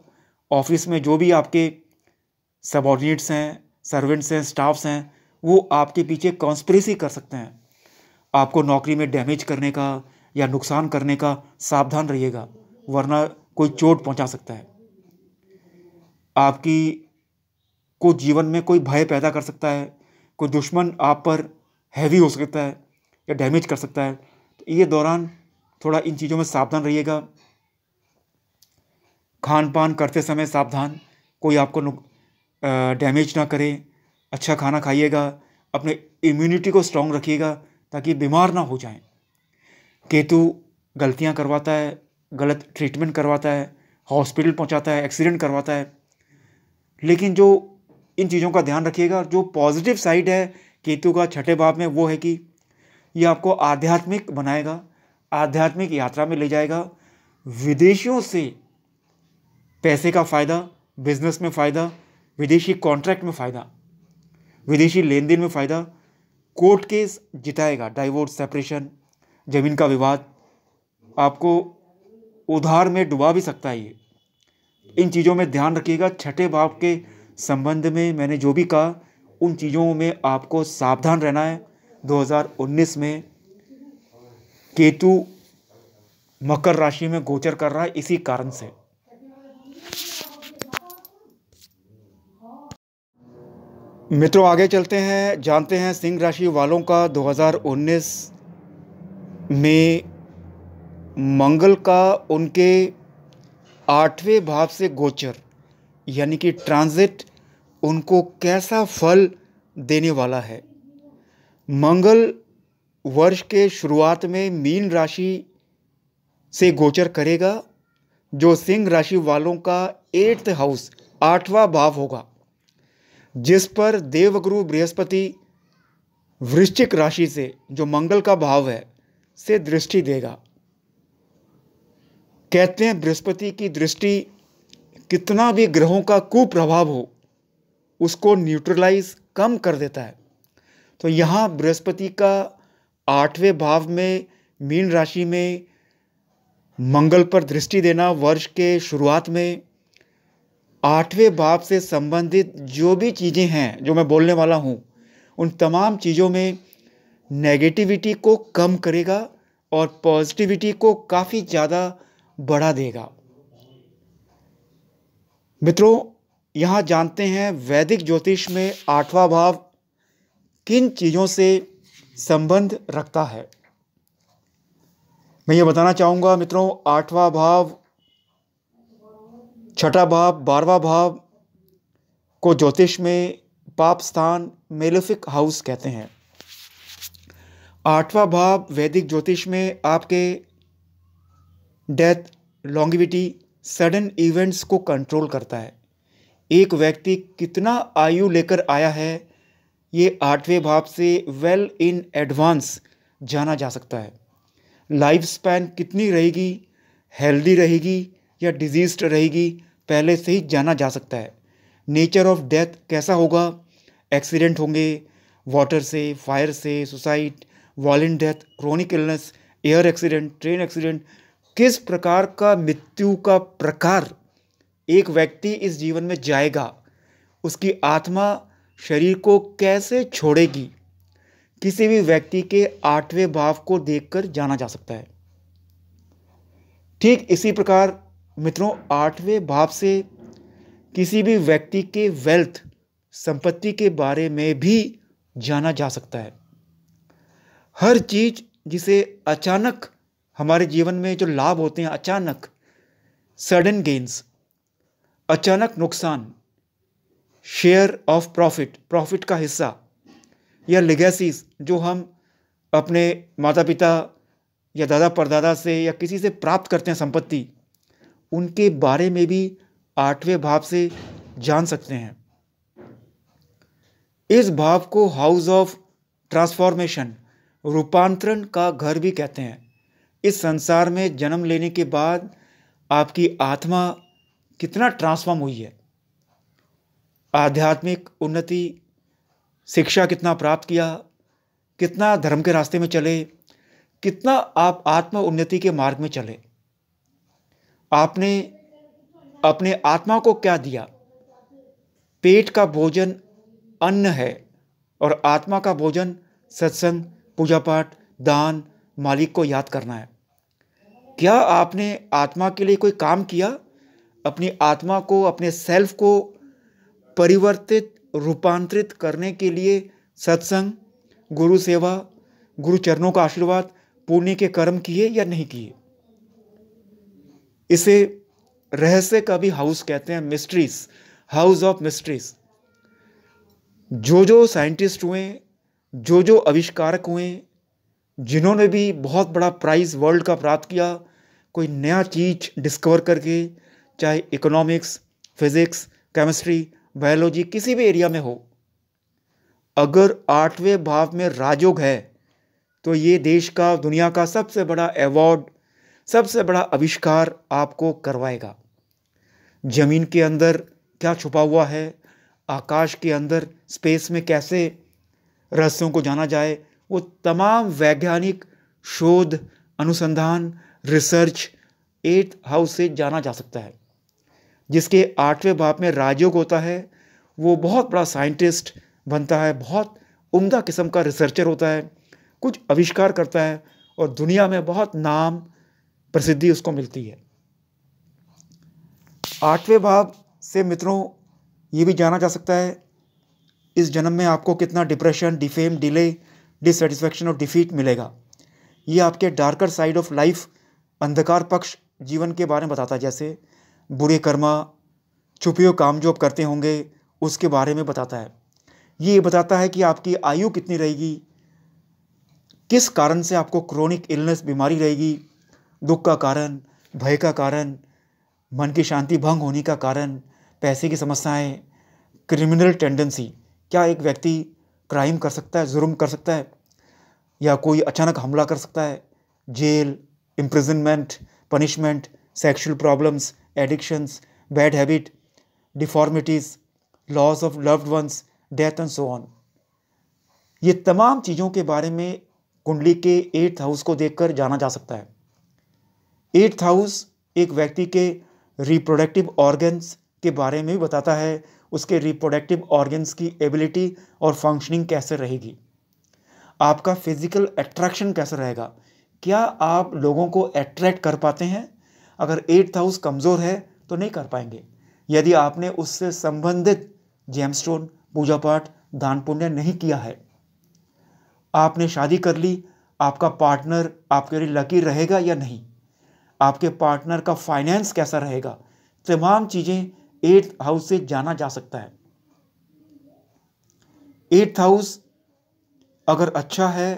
ऑफिस में जो भी आपके सबॉर्डिनेट्स हैं, सर्वेंट्स हैं, स्टाफ्स हैं, वो आपके पीछे कॉन्स्पिरेसी कर सकते हैं। आपको नौकरी में डैमेज करने का या नुकसान करने का सावधान रहिएगा, वरना कोई चोट पहुंचा सकता है। आपकी को जीवन में कोई भय पैदा कर सकता है, कोई दुश्मन आप पर हैवी हो सकता है या डैमेज कर सकता है। तो ये दौरान थोड़ा इन चीज़ों में सावधान रहिएगा। खान पान करते समय सावधान, कोई आपको डैमेज ना करे। अच्छा खाना खाइएगा, अपने इम्यूनिटी को स्ट्रॉन्ग रखिएगा ताकि बीमार ना हो जाएं। केतु गलतियां करवाता है, गलत ट्रीटमेंट करवाता है, हॉस्पिटल पहुंचाता है, एक्सीडेंट करवाता है। लेकिन जो इन चीज़ों का ध्यान रखिएगा, जो पॉजिटिव साइड है केतु का छठे भाव में, वो है कि ये आपको आध्यात्मिक बनाएगा, आध्यात्मिक यात्रा में ले जाएगा। विदेशियों से पैसे का फ़ायदा, बिजनेस में फ़ायदा, विदेशी कॉन्ट्रैक्ट में फ़ायदा, विदेशी लेन देन में फ़ायदा, कोर्ट केस जिताएगा, डाइवोर्स, सेपरेशन, ज़मीन का विवाद, आपको उधार में डुबा भी सकता है। ये इन चीज़ों में ध्यान रखिएगा। छठे भाव के संबंध में मैंने जो भी कहा, उन चीज़ों में आपको सावधान रहना है। 2019 में केतु मकर राशि में गोचर कर रहा है, इसी कारण से। मित्रों, आगे चलते हैं, जानते हैं सिंह राशि वालों का 2019 में मंगल का उनके 8वें भाव से गोचर यानी कि ट्रांजिट उनको कैसा फल देने वाला है। मंगल वर्ष के शुरुआत में मीन राशि से गोचर करेगा, जो सिंह राशि वालों का 8th हाउस, 8वां भाव होगा, जिस पर देवगुरु बृहस्पति वृश्चिक राशि से, जो मंगल का भाव है, से दृष्टि देगा। कहते हैं बृहस्पति की दृष्टि कितना भी ग्रहों का कुप्रभाव हो उसको न्यूट्रलाइज, कम कर देता है। तो यहाँ बृहस्पति का 8वें भाव में मीन राशि में मंगल पर दृष्टि देना, वर्ष के शुरुआत में 8वें भाव से संबंधित जो भी चीज़ें हैं जो मैं बोलने वाला हूँ, उन तमाम चीज़ों में नेगेटिविटी को कम करेगा और पॉजिटिविटी को काफ़ी ज़्यादा बढ़ा देगा। मित्रों, यहाँ जानते हैं वैदिक ज्योतिष में 8वां भाव किन चीज़ों से संबंध रखता है। मैं ये बताना चाहूँगा मित्रों, 8वां भाव, छठा भाव, 12वां भाव को ज्योतिष में पाप स्थान, मेलेफिक हाउस कहते हैं। आठवां भाव वैदिक ज्योतिष में आपके डेथ, लॉन्गिविटी, सडन इवेंट्स को कंट्रोल करता है। एक व्यक्ति कितना आयु लेकर आया है, ये आठवें भाव से वेल इन एडवांस जाना जा सकता है। लाइफ स्पैन कितनी रहेगी, हेल्दी रहेगी या डिजीज्ड रहेगी, पहले से ही जाना जा सकता है। नेचर ऑफ डेथ कैसा होगा, एक्सीडेंट होंगे, वाटर से, फायर से, suicide, violent death, chronic illness, air accident, train accident, किस प्रकार का मृत्यु का प्रकार एक व्यक्ति इस जीवन में जाएगा, उसकी आत्मा शरीर को कैसे छोड़ेगी, किसी भी व्यक्ति के आठवें भाव को देखकर जाना जा सकता है। ठीक इसी प्रकार मित्रों, आठवें भाव से किसी भी व्यक्ति के वेल्थ, संपत्ति के बारे में भी जाना जा सकता है। हर चीज जिसे अचानक हमारे जीवन में जो लाभ होते हैं, अचानक सडन गेन्स, अचानक नुकसान, शेयर ऑफ प्रॉफिट, प्रॉफिट का हिस्सा, या लेगेसीज जो हम अपने माता पिता या दादा परदादा से या किसी से प्राप्त करते हैं संपत्ति, उनके बारे में भी आठवें भाव से जान सकते हैं। इस भाव को हाउस ऑफ ट्रांसफॉर्मेशन, रूपांतरण का घर भी कहते हैं। इस संसार में जन्म लेने के बाद आपकी आत्मा कितना ट्रांसफॉर्म हुई है, आध्यात्मिक उन्नति, शिक्षा कितना प्राप्त किया, कितना धर्म के रास्ते में चले, कितना आप आत्म उन्नति के मार्ग में चले, आपने अपने आत्मा को क्या दिया। पेट का भोजन अन्न है और आत्मा का भोजन सत्संग, पूजा पाठ, दान, मालिक को याद करना है। क्या आपने आत्मा के लिए कोई काम किया, अपनी आत्मा को, अपने सेल्फ को परिवर्तित, रूपांतरित करने के लिए सत्संग, गुरु सेवा, गुरु चरणों का आशीर्वाद, पुण्य के कर्म किए या नहीं किए? इसे रहस्य का भी हाउस कहते हैं, मिस्ट्रीज, हाउस ऑफ मिस्ट्रीज। जो साइंटिस्ट हुए, जो आविष्कारक हुए, जिन्होंने भी बहुत बड़ा प्राइज वर्ल्ड का प्राप्त किया, कोई नया चीज डिस्कवर करके, चाहे इकोनॉमिक्स, फिजिक्स, केमिस्ट्री, बायोलॉजी, किसी भी एरिया में हो, अगर आठवें भाव में राजयोग है तो ये देश का, दुनिया का सबसे बड़ा अवार्ड, सबसे बड़ा आविष्कार आपको करवाएगा। जमीन के अंदर क्या छुपा हुआ है, आकाश के अंदर, स्पेस में कैसे रहस्यों को जाना जाए, वो तमाम वैज्ञानिक शोध, अनुसंधान, रिसर्च 8th हाउस से जाना जा सकता है। जिसके 8वें भाव में राजयोग होता है, वो बहुत बड़ा साइंटिस्ट बनता है, बहुत उम्दा किस्म का रिसर्चर होता है, कुछ आविष्कार करता है और दुनिया में बहुत नाम, प्रसिद्धि उसको मिलती है। 8वें भाव से मित्रों ये भी जाना जा सकता है इस जन्म में आपको कितना डिप्रेशन, डिफेम, डिले, डिससेटिस्फैक्शन और डिफीट मिलेगा। ये आपके डार्कर साइड ऑफ लाइफ, अंधकार पक्ष जीवन के बारे में बताता है। जैसे बुरे कर्मा, छुपे हुए काम जो आप करते होंगे, उसके बारे में बताता है। ये बताता है कि आपकी आयु कितनी रहेगी, किस कारण से आपको क्रोनिक इलनेस, बीमारी रहेगी, दुख का कारण, भय का कारण, मन की शांति भंग होने का कारण, पैसे की समस्याएं, क्रिमिनल टेंडेंसी, क्या एक व्यक्ति क्राइम कर सकता है, जुर्म कर सकता है, या कोई अचानक हमला कर सकता है, jail, imprisonment, punishment, sexual problems, addictions, bad habit, deformities, loss of loved ones, death and so on. ये तमाम चीज़ों के बारे में कुंडली के 8th हाउस को देखकर जाना जा सकता है। 8th हाउस एक व्यक्ति के रिप्रोडक्टिव ऑर्गन्स के बारे में भी बताता है, उसके रिप्रोडक्टिव ऑर्गन्स की एबिलिटी और फंक्शनिंग कैसे रहेगी, आपका फिजिकल अट्रैक्शन कैसा रहेगा, क्या आप लोगों को अट्रैक्ट कर पाते हैं। अगर 8th हाउस कमज़ोर है तो नहीं कर पाएंगे। यदि आपने उससे संबंधित जेमस्टोन, पूजा पाठ, दान पुण्य नहीं किया है, आपने शादी कर ली, आपका पार्टनर आपके लिए लकी रहेगा या नहीं, आपके पार्टनर का फाइनेंस कैसा रहेगा, तमाम चीज़ें 8th हाउस से जाना जा सकता है। 8th हाउस अगर अच्छा है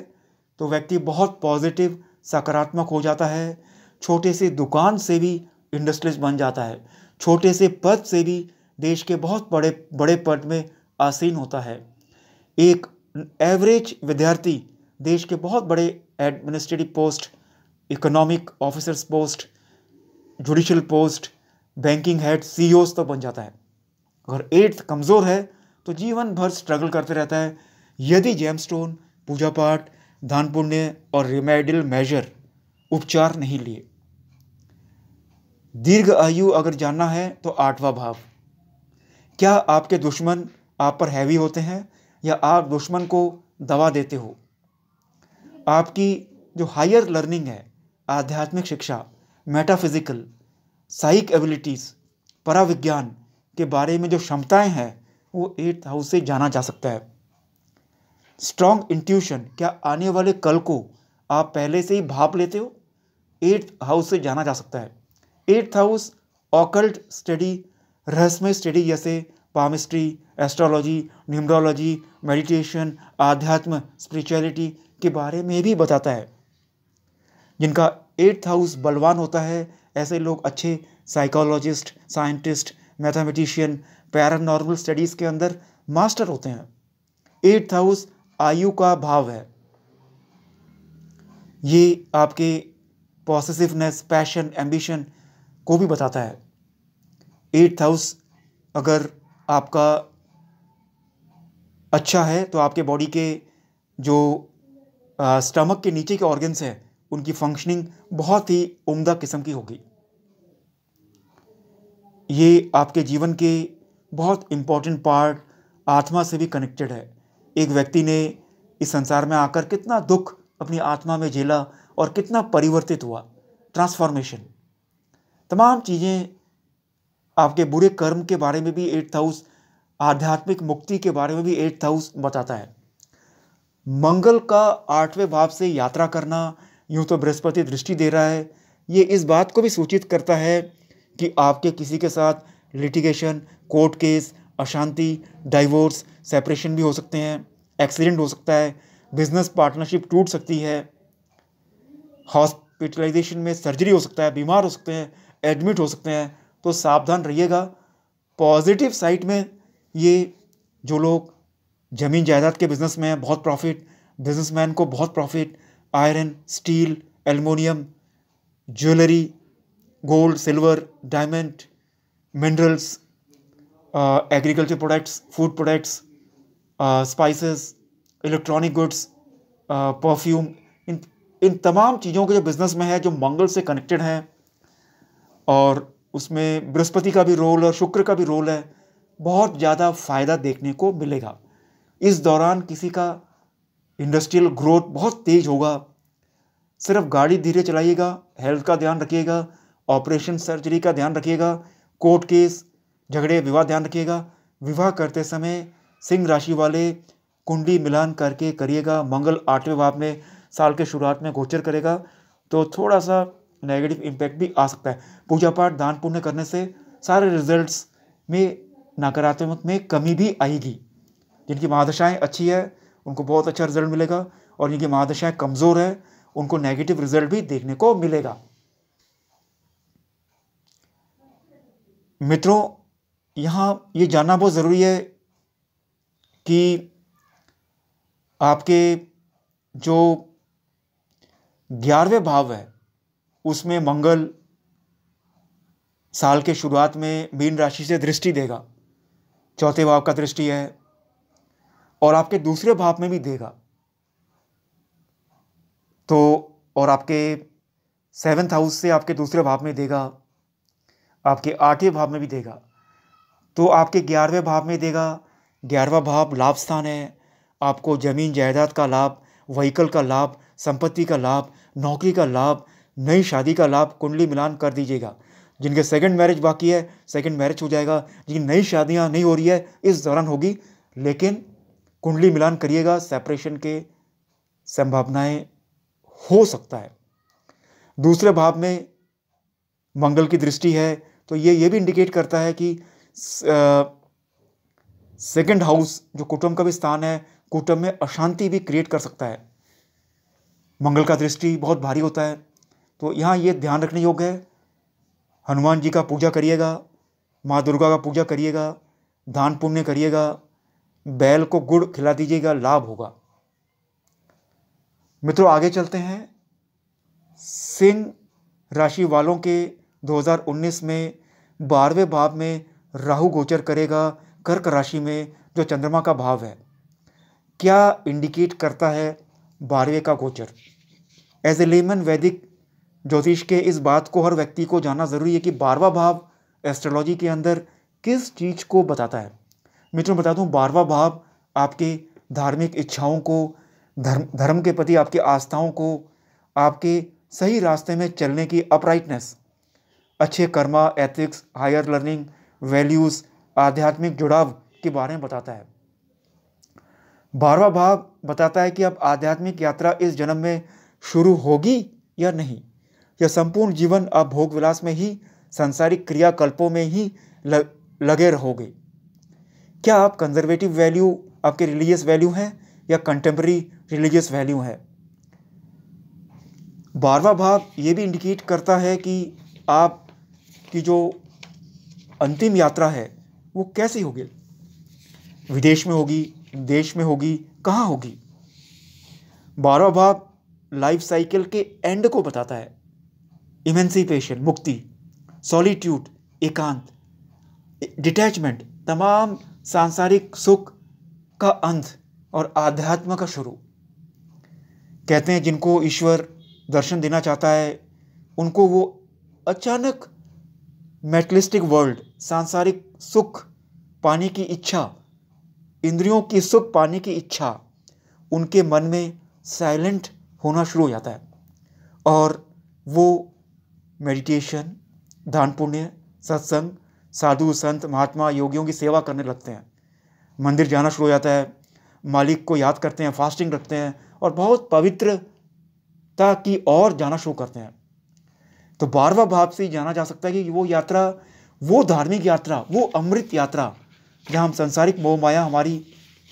तो व्यक्ति बहुत पॉजिटिव सकारात्मक हो जाता है। छोटे से दुकान से भी इंडस्ट्रियलिस्ट बन जाता है। छोटे से पद से भी देश के बहुत बड़े बड़े पद में आसीन होता है। एक एवरेज विद्यार्थी देश के बहुत बड़े administrative post, economic officers post, judicial post, banking head, CEOs तक बन जाता है। अगर एट्थ कमज़ोर है तो जीवन भर स्ट्रगल करते रहता है यदि जेमस्टोन, पूजा पाठ, दान पुण्य और रिमेडियल मेजर उपचार नहीं लिए। दीर्घ आयु अगर जानना है तो 8वां भाव। क्या आपके दुश्मन आप पर हैवी होते हैं या आप दुश्मन को दवा देते हो? आपकी जो हायर लर्निंग है, आध्यात्मिक शिक्षा, मेटाफिजिकल, साइक एबिलिटीज़, पराविज्ञान के बारे में जो क्षमताएं हैं वो 8th हाउस से जाना जा सकता है। स्ट्रॉन्ग इंट्यूशन, क्या आने वाले कल को आप पहले से ही भाप लेते हो? 8th हाउस से जाना जा सकता है। 8th हाउस ऑकल्ट स्टडी, रहस्यमय स्टडी जैसे पामिस्ट्री, एस्ट्रोलॉजी, न्यूमरोलॉजी, मेडिटेशन, आध्यात्म, स्पिरिचुअलिटी के बारे में भी बताता है। जिनका 8th हाउस बलवान होता है ऐसे लोग अच्छे psychologist, scientist, mathematician, paranormal studies के अंदर मास्टर होते हैं। 8th हाउस आयु का भाव है। ये आपके पॉसेसिवनेस, पैशन, एम्बिशन को भी बताता है। 8th हाउस अगर आपका अच्छा है तो आपके बॉडी के जो स्टमक के नीचे के ऑर्गन्स हैं उनकी फंक्शनिंग बहुत ही उम्दा किस्म की होगी। ये आपके जीवन के बहुत इम्पोर्टेंट पार्ट आत्मा से भी कनेक्टेड है। एक व्यक्ति ने इस संसार में आकर कितना दुख अपनी आत्मा में झेला और कितना परिवर्तित हुआ, ट्रांसफॉर्मेशन, तमाम चीज़ें, आपके बुरे कर्म के बारे में भी 8th हाउस, आध्यात्मिक मुक्ति के बारे में भी 8th हाउस बताता है। मंगल का 8वें भाव से यात्रा करना, यूँ तो बृहस्पति दृष्टि दे रहा है, ये इस बात को भी सूचित करता है कि आपके किसी के साथ लिटिगेशन, कोर्ट केस, अशांति, डाइवोर्स, सेपरेशन भी हो सकते हैं, एक्सीडेंट हो सकता है, बिजनेस पार्टनरशिप टूट सकती है, हॉस्पिटलाइजेशन में सर्जरी हो सकता है, बीमार हो सकते हैं, एडमिट हो सकते हैं, तो सावधान रहिएगा। पॉजिटिव साइड में ये जो लोग ज़मीन जायदाद के बिजनेस में हैं, बहुत प्रॉफिट, बिजनेसमैन को बहुत profit, iron, steel, aluminium, jewellery, gold, silver, diamond, minerals, agriculture products, food products, spices, electronic goods, perfume, इन तमाम चीज़ों के जो बिज़नेस में है, जो मंगल से कनेक्टेड हैं, और उसमें बृहस्पति का भी रोल और शुक्र का भी रोल है, बहुत ज़्यादा फ़ायदा देखने को मिलेगा। इस दौरान किसी का इंडस्ट्रियल ग्रोथ बहुत तेज़ होगा। सिर्फ गाड़ी धीरे चलाइएगा, हेल्थ का ध्यान रखिएगा, ऑपरेशन सर्जरी का ध्यान रखिएगा, कोर्ट केस, झगड़े, विवाह ध्यान रखिएगा। विवाह करते समय सिंह राशि वाले कुंडली मिलान करके करिएगा। मंगल 8वें भाव में साल के शुरुआत में गोचर करेगा तो थोड़ा सा नेगेटिव इम्पैक्ट भी आ सकता है। पूजा पाठ, दान पुण्य करने से सारे रिजल्ट्स में नकारात्मक में कमी भी आएगी। जिनकी महादशाएं अच्छी है उनको बहुत अच्छा रिजल्ट मिलेगा, और जिनकी महादशाएं कमज़ोर है उनको नेगेटिव रिजल्ट भी देखने को मिलेगा। मित्रों, यहाँ ये जानना बहुत ज़रूरी है कि आपके जो 11वें भाव है उसमें मंगल साल के शुरुआत में मीन राशि से दृष्टि देगा, 4थे भाव का दृष्टि है, और आपके दूसरे भाव में भी देगा। तो और आपके 7th हाउस से आपके दूसरे भाव में देगा, आपके 8वें भाव में भी देगा, तो आपके 11वें भाव में देगा। 11वां भाव लाभ स्थान है। आपको ज़मीन जायदाद का लाभ, व्हीकल का लाभ, संपत्ति का लाभ, नौकरी का लाभ, नई शादी का लाभ कुंडली मिलान कर दीजिएगा। जिनके सेकंड मैरिज बाकी है, सेकंड मैरिज हो जाएगा। जिनकी नई शादियां नहीं हो रही है इस दौरान होगी, लेकिन कुंडली मिलान करिएगा, सेपरेशन के संभावनाएं हो सकता है। दूसरे भाव में मंगल की दृष्टि है तो ये भी इंडिकेट करता है कि सेकंड हाउस जो कुटुंब का भी स्थान है, कुटुंब में अशांति भी क्रिएट कर सकता है। मंगल का दृष्टि बहुत भारी होता है। तो यहाँ ये ध्यान रखने योग्य है, हनुमान जी का पूजा करिएगा, माँ दुर्गा का पूजा करिएगा, दान पुण्य करिएगा, बैल को गुड़ खिला दीजिएगा, लाभ होगा। मित्रों आगे चलते हैं। सिंह राशि वालों के 2019 में 12वें भाव में राहु गोचर करेगा कर्क राशि में, जो चंद्रमा का भाव है। क्या इंडिकेट करता है 12वें का गोचर? एज ए लेमन वैदिक ज्योतिष के इस बात को हर व्यक्ति को जानना ज़रूरी है कि 12वां भाव एस्ट्रोलॉजी के अंदर किस चीज़ को बताता है। मित्रों बता दूं, 12वां भाव आपके धार्मिक इच्छाओं को, धर्म के प्रति आपकी आस्थाओं को, आपके सही रास्ते में चलने की अपराइटनेस, अच्छे karma, ethics, higher learning, values, आध्यात्मिक जुड़ाव के बारे में बताता है। 12वां भाव बताता है कि अब आध्यात्मिक यात्रा इस जन्म में शुरू होगी या नहीं, या संपूर्ण जीवन आप भोग विलास में ही, सांसारिक क्रियाकल्पों में ही लगे रहोगे। क्या आप कंजर्वेटिव वैल्यू आपके रिलीजियस वैल्यू हैं या कंटेम्प्रेरी रिलीजियस वैल्यू है? 12वां भाव ये भी इंडिकेट करता है कि आप की जो अंतिम यात्रा है वो कैसी होगी, विदेश में होगी, देश में होगी, कहाँ होगी। 12वां भाव लाइफ साइकिल के एंड को बताता है, इमेंसिपेशन, मुक्ति, सॉलिट्यूड, एकांत, डिटैचमेंट, तमाम सांसारिक सुख का अंत और आध्यात्म का शुरू। कहते हैं जिनको ईश्वर दर्शन देना चाहता है उनको वो अचानक मेटलिस्टिक वर्ल्ड, सांसारिक सुख पाने की इच्छा, इंद्रियों की सुख पाने की इच्छा उनके मन में साइलेंट होना शुरू हो जाता है और वो मेडिटेशन, दान पुण्य, सत्संग, साधु संत महात्मा योगियों की सेवा करने लगते हैं, मंदिर जाना शुरू हो जाता है, मालिक को याद करते हैं, फास्टिंग रखते हैं और बहुत पवित्रता की ओर जाना शुरू करते हैं। तो 12वां भाव से जाना जा सकता है कि वो यात्रा, वो धार्मिक यात्रा, वो अमृत यात्रा जहाँ हम सांसारिक मोह माया हमारी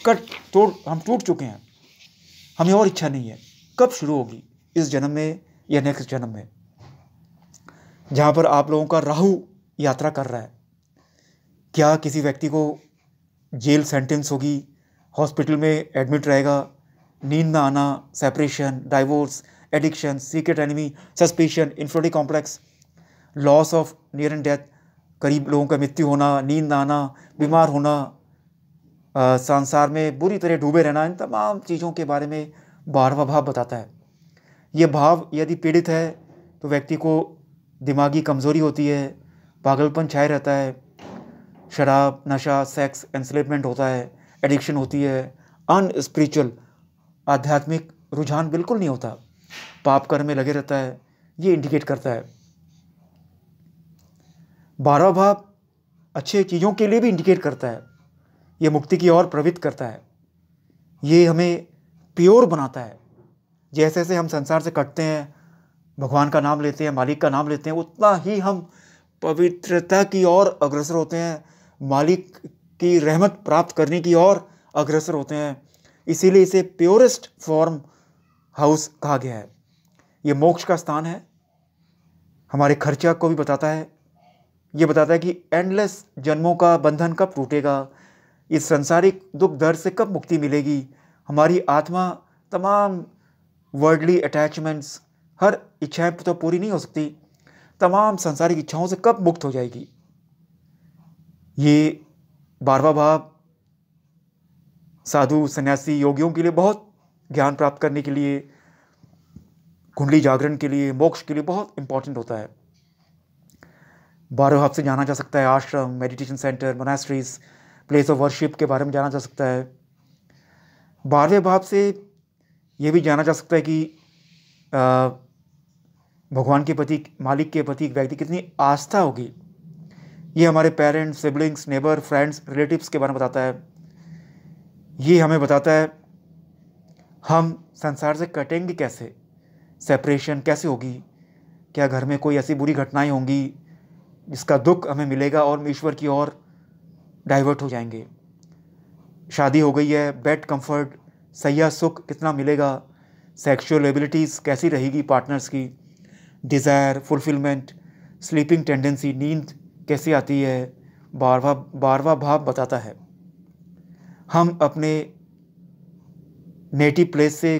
हम टूट चुके हैं, हमें और इच्छा नहीं है, कब शुरू होगी, इस जन्म में या नेक्स्ट जन्म में। जहाँ पर आप लोगों का राहु यात्रा कर रहा है, क्या किसी व्यक्ति को जेल सेंटेंस होगी, हॉस्पिटल में एडमिट रहेगा, नींद ना आना, separation, divorce, addiction, secret enemy, suspicion, infinity complex, loss of near and death, करीब लोगों का मृत्यु होना, नींद ना आना, बीमार होना, संसार में बुरी तरह डूबे रहना, इन तमाम चीज़ों के बारे में 12वां भाव बताता है। ये भाव यदि पीड़ित है तो व्यक्ति को दिमागी कमज़ोरी होती है, पागलपन छाए रहता है, शराब, नशा, सेक्स, एंस्लेवमेंट होता है, एडिक्शन होती है, अनस्पिरिचुअल, आध्यात्मिक रुझान बिल्कुल नहीं होता, पाप कर्म में लगे रहता है। ये इंडिकेट करता है। 12वां भाव अच्छे चीज़ों के लिए भी इंडिकेट करता है, ये मुक्ति की ओर प्रवृत्त करता है, ये हमें प्योर बनाता है। जैसे जैसे हम संसार से कटते हैं, भगवान का नाम लेते हैं, मालिक का नाम लेते हैं, उतना ही हम पवित्रता की ओर अग्रसर होते हैं, मालिक की रहमत प्राप्त करने की ओर अग्रसर होते हैं। इसीलिए इसे प्योरेस्ट फॉर्म हाउस कहा गया है। ये मोक्ष का स्थान है, हमारे खर्चा को भी बताता है। ये बताता है कि एंडलेस जन्मों का बंधन कब टूटेगा, इस संसारिक दुख दर्द से कब मुक्ति मिलेगी, हमारी आत्मा तमाम वर्ल्डली अटैचमेंट्स, हर इच्छाएं तो पूरी नहीं हो सकती, तमाम संसारिक इच्छाओं से कब मुक्त हो जाएगी। ये 12वां भाव साधु, सन्यासी, योगियों के लिए बहुत ज्ञान प्राप्त करने के लिए, कुंडली जागरण के लिए, मोक्ष के लिए बहुत इंपॉर्टेंट होता है। 12वें भाव से जाना जा सकता है आश्रम, meditation centre, monasteries, place of worship के बारे में जाना जा सकता है। 12वें भाव से ये भी जाना जा सकता है कि भगवान के प्रति, मालिक के प्रति व्यक्ति कितनी आस्था होगी। ये हमारे parents, siblings, neighbour, friends, relatives के बारे में बताता है। ये हमें बताता है हम संसार से कटेंगे कैसे, सेपरेशन कैसे होगी, क्या घर में कोई ऐसी बुरी घटनाएं होंगी जिसका दुख हमें मिलेगा और हम ईश्वर की ओर डाइवर्ट हो जाएंगे। शादी हो गई है, बेड कंफर्ट, सैया सुख कितना मिलेगा, सेक्सुअल एबिलिटीज़ कैसी रहेगी पार्टनर्स की, डिज़ायर, फुलफिलमेंट, स्लीपिंग टेंडेंसी, नींद कैसी आती है, बारहवां भाव बताता है हम अपने नेटिव प्लेस से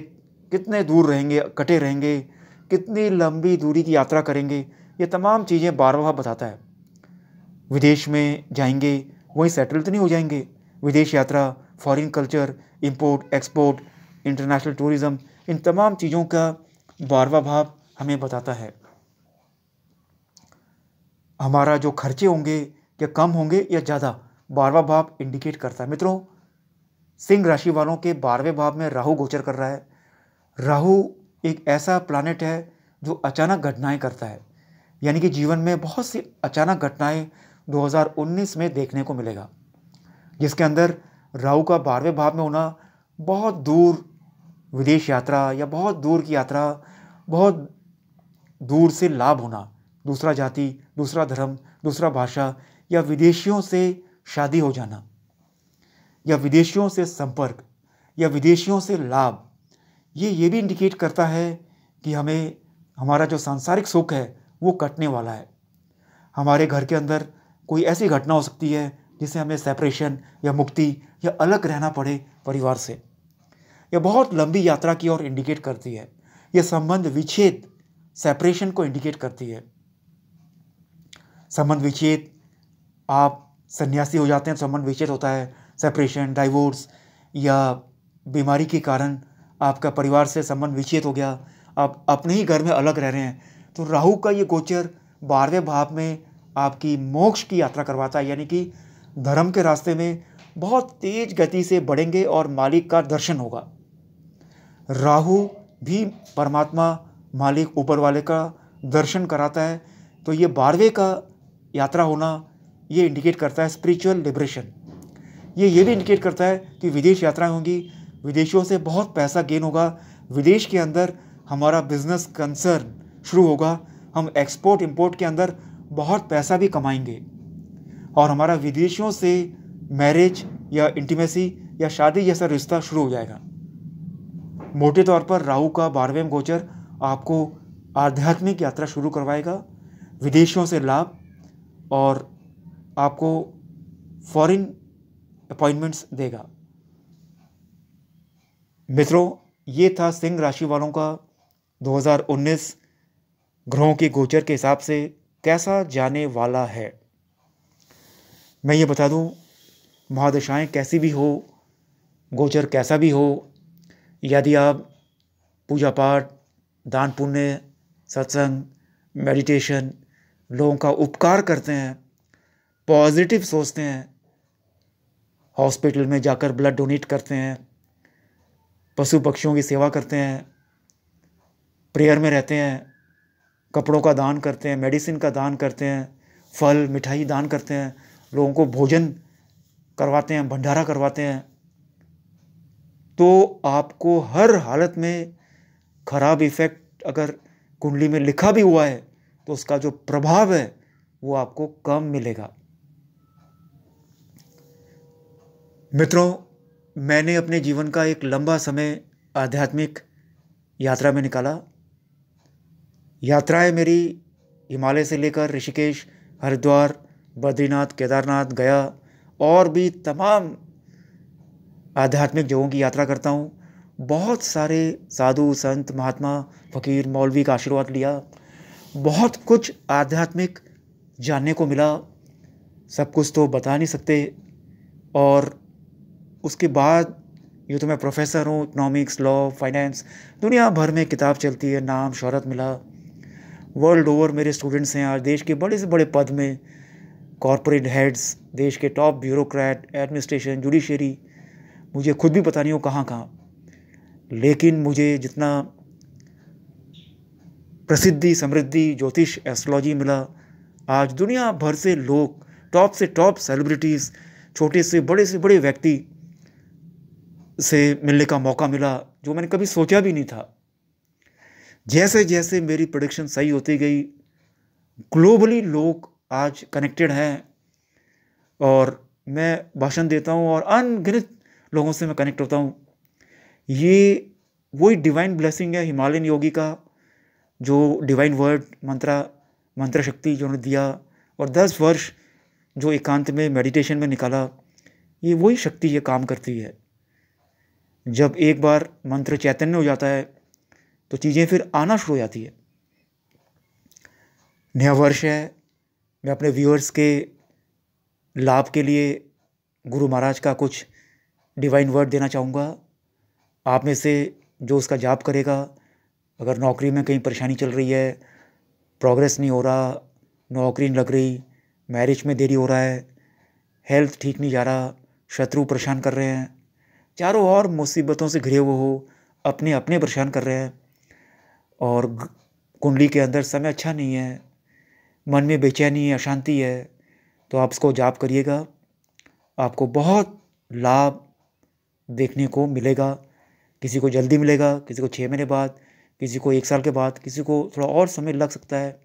कितने दूर रहेंगे, कटे रहेंगे, कितनी लंबी दूरी की यात्रा करेंगे, ये तमाम चीज़ें 12वां भाव बताता है। विदेश में जाएंगे, वहीं सेटल तो नहीं हो जाएंगे। विदेश यात्रा, foreign culture, import export, international tourism, इन तमाम चीज़ों का 12वां भाव हमें बताता है। हमारा जो खर्चे होंगे या कम होंगे या ज़्यादा, 12वां भाव इंडिकेट करता है। मित्रों, सिंह राशि वालों के 12वें भाव में राहु गोचर कर रहा है। राहु एक ऐसा प्लैनेट है जो अचानक घटनाएं करता है, यानी कि जीवन में बहुत सी अचानक घटनाएं 2019 में देखने को मिलेगा, जिसके अंदर राहु का 12वें भाव में होना, बहुत दूर विदेश यात्रा या बहुत दूर की यात्रा, बहुत दूर से लाभ होना, दूसरा जाति, दूसरा धर्म, दूसरा भाषा, या विदेशियों से शादी हो जाना, या विदेशियों से संपर्क, या विदेशियों से लाभ, ये भी इंडिकेट करता है कि हमें हमारा जो सांसारिक सुख है वो कटने वाला है। हमारे घर के अंदर कोई ऐसी घटना हो सकती है जिससे हमें सेपरेशन या मुक्ति या अलग रहना पड़े परिवार से, या बहुत लंबी यात्रा की ओर इंडिकेट करती है। यह संबंध विच्छेद, सेपरेशन को इंडिकेट करती है। संबंध विच्छेद, आप सन्यासी हो जाते हैं, संबंध विच्छेद होता है, सेपरेशन, डाइवोर्स, या बीमारी के कारण आपका परिवार से संबंध विच्छेद हो गया, आप अपने ही घर में अलग रह रहे हैं, तो राहु का ये गोचर 12वें भाव में आपकी मोक्ष की यात्रा करवाता है, यानी कि धर्म के रास्ते में बहुत तेज गति से बढ़ेंगे और मालिक का दर्शन होगा। राहु भी परमात्मा, मालिक, ऊपर वाले का दर्शन कराता है, तो ये 12वें का यात्रा होना ये इंडिकेट करता है स्पिरिचुअल लिबरेशन। ये भी इंडिकेट करता है कि विदेश यात्राएं होंगी, विदेशियों से बहुत पैसा गेन होगा, विदेश के अंदर हमारा बिजनेस कंसर्न शुरू होगा, हम एक्सपोर्ट इंपोर्ट के अंदर बहुत पैसा भी कमाएंगे, और हमारा विदेशियों से मैरिज या इंटीमेसी या शादी जैसा रिश्ता शुरू हो जाएगा। मोटे तौर पर राहु का 12वें गोचर आपको आध्यात्मिक यात्रा शुरू करवाएगा, विदेशियों से लाभ, और आपको फॉरेन अपॉइंटमेंट्स देगा। मित्रों, ये था सिंह राशि वालों का 2019 ग्रहों के गोचर के हिसाब से कैसा जाने वाला है। मैं ये बता दूं, महादशाएं कैसी भी हो, गोचर कैसा भी हो, यदि आप पूजा पाठ, दान पुण्य, सत्संग, मेडिटेशन, लोगों का उपकार करते हैं, पॉजिटिव सोचते हैं, हॉस्पिटल में जाकर ब्लड डोनेट करते हैं, पशु पक्षियों की सेवा करते हैं, प्रेयर में रहते हैं, कपड़ों का दान करते हैं, मेडिसिन का दान करते हैं, फल मिठाई दान करते हैं, लोगों को भोजन करवाते हैं, भंडारा करवाते हैं, तो आपको हर हालत में खराब इफेक्ट अगर कुंडली में लिखा भी हुआ है तो उसका जो प्रभाव है वो आपको कम मिलेगा। मित्रों, मैंने अपने जीवन का एक लंबा समय आध्यात्मिक यात्रा में निकाला। यात्राएं मेरी हिमालय से लेकर ऋषिकेश, हरिद्वार, बद्रीनाथ, केदारनाथ, गया और भी तमाम आध्यात्मिक जगहों की यात्रा करता हूँ। बहुत सारे साधु, संत, महात्मा, फकीर, मौलवी का आशीर्वाद लिया, बहुत कुछ आध्यात्मिक जानने को मिला। सब कुछ तो बता नहीं सकते। और उसके बाद ये तो मैं प्रोफेसर हूँ, इकोनॉमिक्स, लॉ, फाइनेंस, दुनिया भर में किताब चलती है, नाम शोहरत मिला। वर्ल्ड ओवर मेरे स्टूडेंट्स हैं आज देश के बड़े से बड़े पद में, कॉरपोरेट हेड्स, देश के टॉप ब्यूरोक्रेट, एडमिनिस्ट्रेशन, जुडिशरी, मुझे खुद भी पता नहीं हो कहाँ कहाँ। लेकिन मुझे जितना प्रसिद्धि, समृद्धि, ज्योतिष, एस्ट्रोलॉजी मिला, आज दुनिया भर से लोग, टॉप से टॉप सेलिब्रिटीज़, छोटे से बड़े व्यक्ति से मिलने का मौका मिला, जो मैंने कभी सोचा भी नहीं था। जैसे जैसे मेरी प्रेडिक्शन सही होती गई, ग्लोबली लोग आज कनेक्टेड हैं और मैं भाषण देता हूँ और अनगिनत लोगों से मैं कनेक्ट होता हूँ। ये वही डिवाइन ब्लेसिंग है हिमालयन योगी का, जो डिवाइन वर्ड मंत्र शक्ति जो उन्होंने दिया, और 10 वर्ष जो एकांत में मेडिटेशन में निकाला, ये वही शक्ति ये काम करती है। जब एक बार मंत्र चैतन्य हो जाता है तो चीज़ें फिर आना शुरू हो जाती है। नया वर्ष है, मैं अपने व्यूअर्स के लाभ के लिए गुरु महाराज का कुछ डिवाइन वर्ड देना चाहूँगा। आप में से जो उसका जाप करेगा, अगर नौकरी में कहीं परेशानी चल रही है, प्रोग्रेस नहीं हो रहा, नौकरी नहीं लग रही, मैरिज में देरी हो रहा है, हेल्थ ठीक नहीं जा रहा, शत्रु परेशान कर रहे हैं, चारों ओर मुसीबतों से घिरे हुए हो, अपने अपने परेशान कर रहे हैं, और कुंडली के अंदर समय अच्छा नहीं है, मन में बेचैनी है, अशांति है, तो आप इसको जाप करिएगा। आपको बहुत लाभ देखने को मिलेगा। किसी को जल्दी मिलेगा, किसी को 6 महीने बाद, किसी को 1 साल के बाद, किसी को थोड़ा और समय लग सकता है।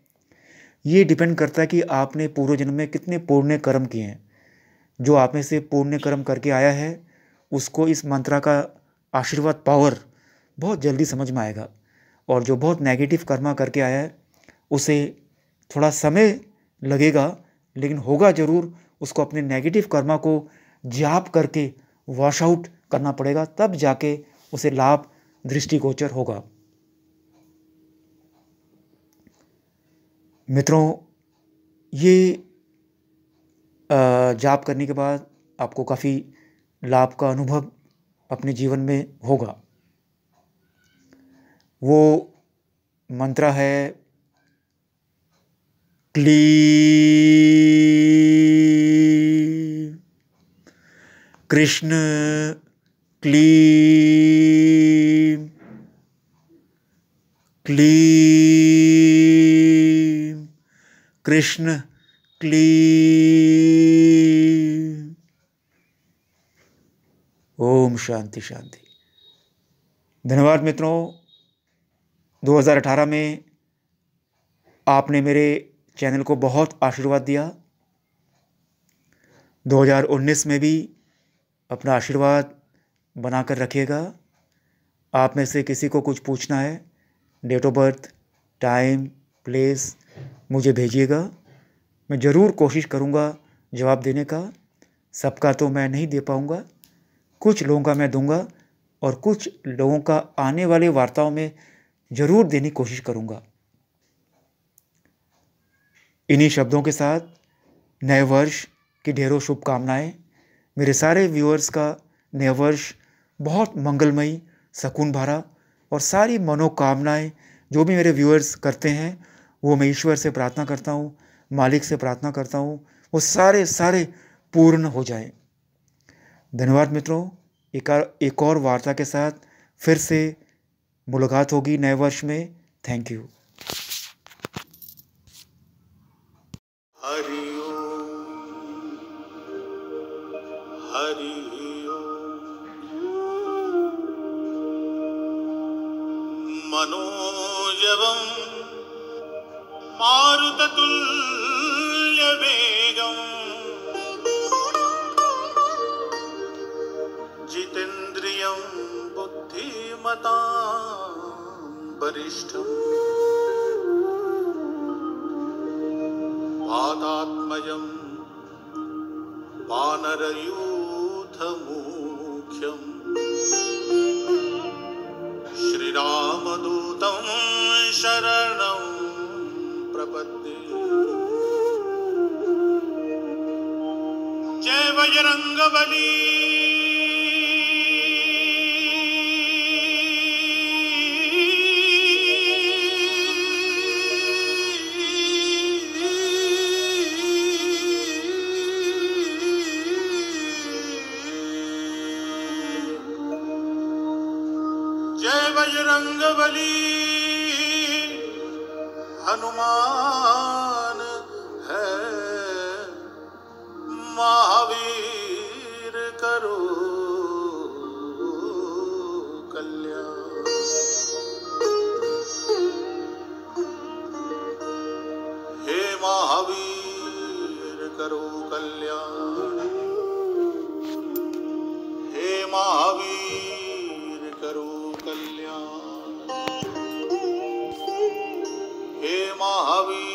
ये डिपेंड करता है कि आपने पूर्व जन्म में कितने पुण्य कर्म किए हैं। जो आप में से पुण्य कर्म करके आया है उसको इस मंत्र का आशीर्वाद पावर बहुत जल्दी समझ में आएगा, और जो बहुत नेगेटिव कर्मा करके आया है उसे थोड़ा समय लगेगा, लेकिन होगा ज़रूर। उसको अपने नेगेटिव कर्मा को जाप करके वॉश आउट करना पड़ेगा, तब जाके उसे लाभ दृष्टिगोचर होगा। मित्रों, ये जाप करने के बाद आपको काफ़ी लाभ का अनुभव अपने जीवन में होगा। वो मंत्र है क्लीं कृष्ण, क्लीं क्लीं कृष्ण, क्लीं। ओम शांति शांति। धन्यवाद मित्रों। 2018 में आपने मेरे चैनल को बहुत आशीर्वाद दिया। 2019 में भी अपना आशीर्वाद बनाकर रखिएगा। आप में से किसी को कुछ पूछना है, date of birth, time, place मुझे भेजिएगा। मैं ज़रूर कोशिश करूँगा जवाब देने का। सबका तो मैं नहीं दे पाऊँगा, कुछ लोगों का मैं दूंगा, और कुछ लोगों का आने वाली वार्ताओं में ज़रूर देने की कोशिश करूँगा। इन्हीं शब्दों के साथ नए वर्ष की ढेरों शुभकामनाएं। मेरे सारे व्यूअर्स का नया वर्ष बहुत मंगलमयी, सुकून भरा, और सारी मनोकामनाएं जो भी मेरे व्यूअर्स करते हैं वो मैं ईश्वर से प्रार्थना करता हूँ, मालिक से प्रार्थना करता हूँ, वो सारे पूर्ण हो जाएं। धन्यवाद मित्रों। एक और वार्ता के साथ फिर से मुलाकात होगी नए वर्ष में। Thank you. हरि ओम, हरि ओम। मनोजवं मारुततुल्यवेगं जितेन्द्रियं बुद्धिमतां वरिष्ठम् वातात्मजं वानरयूथमुख्यं श्रीरामदूतं शरणं प्रपद्ये। जय बजरंगबली। जय बजरंगबली। हनुमान है महावीर, करो कल्याण। हे महावीर करो कल्याण, हे महावीर करो कल्याण। महावीर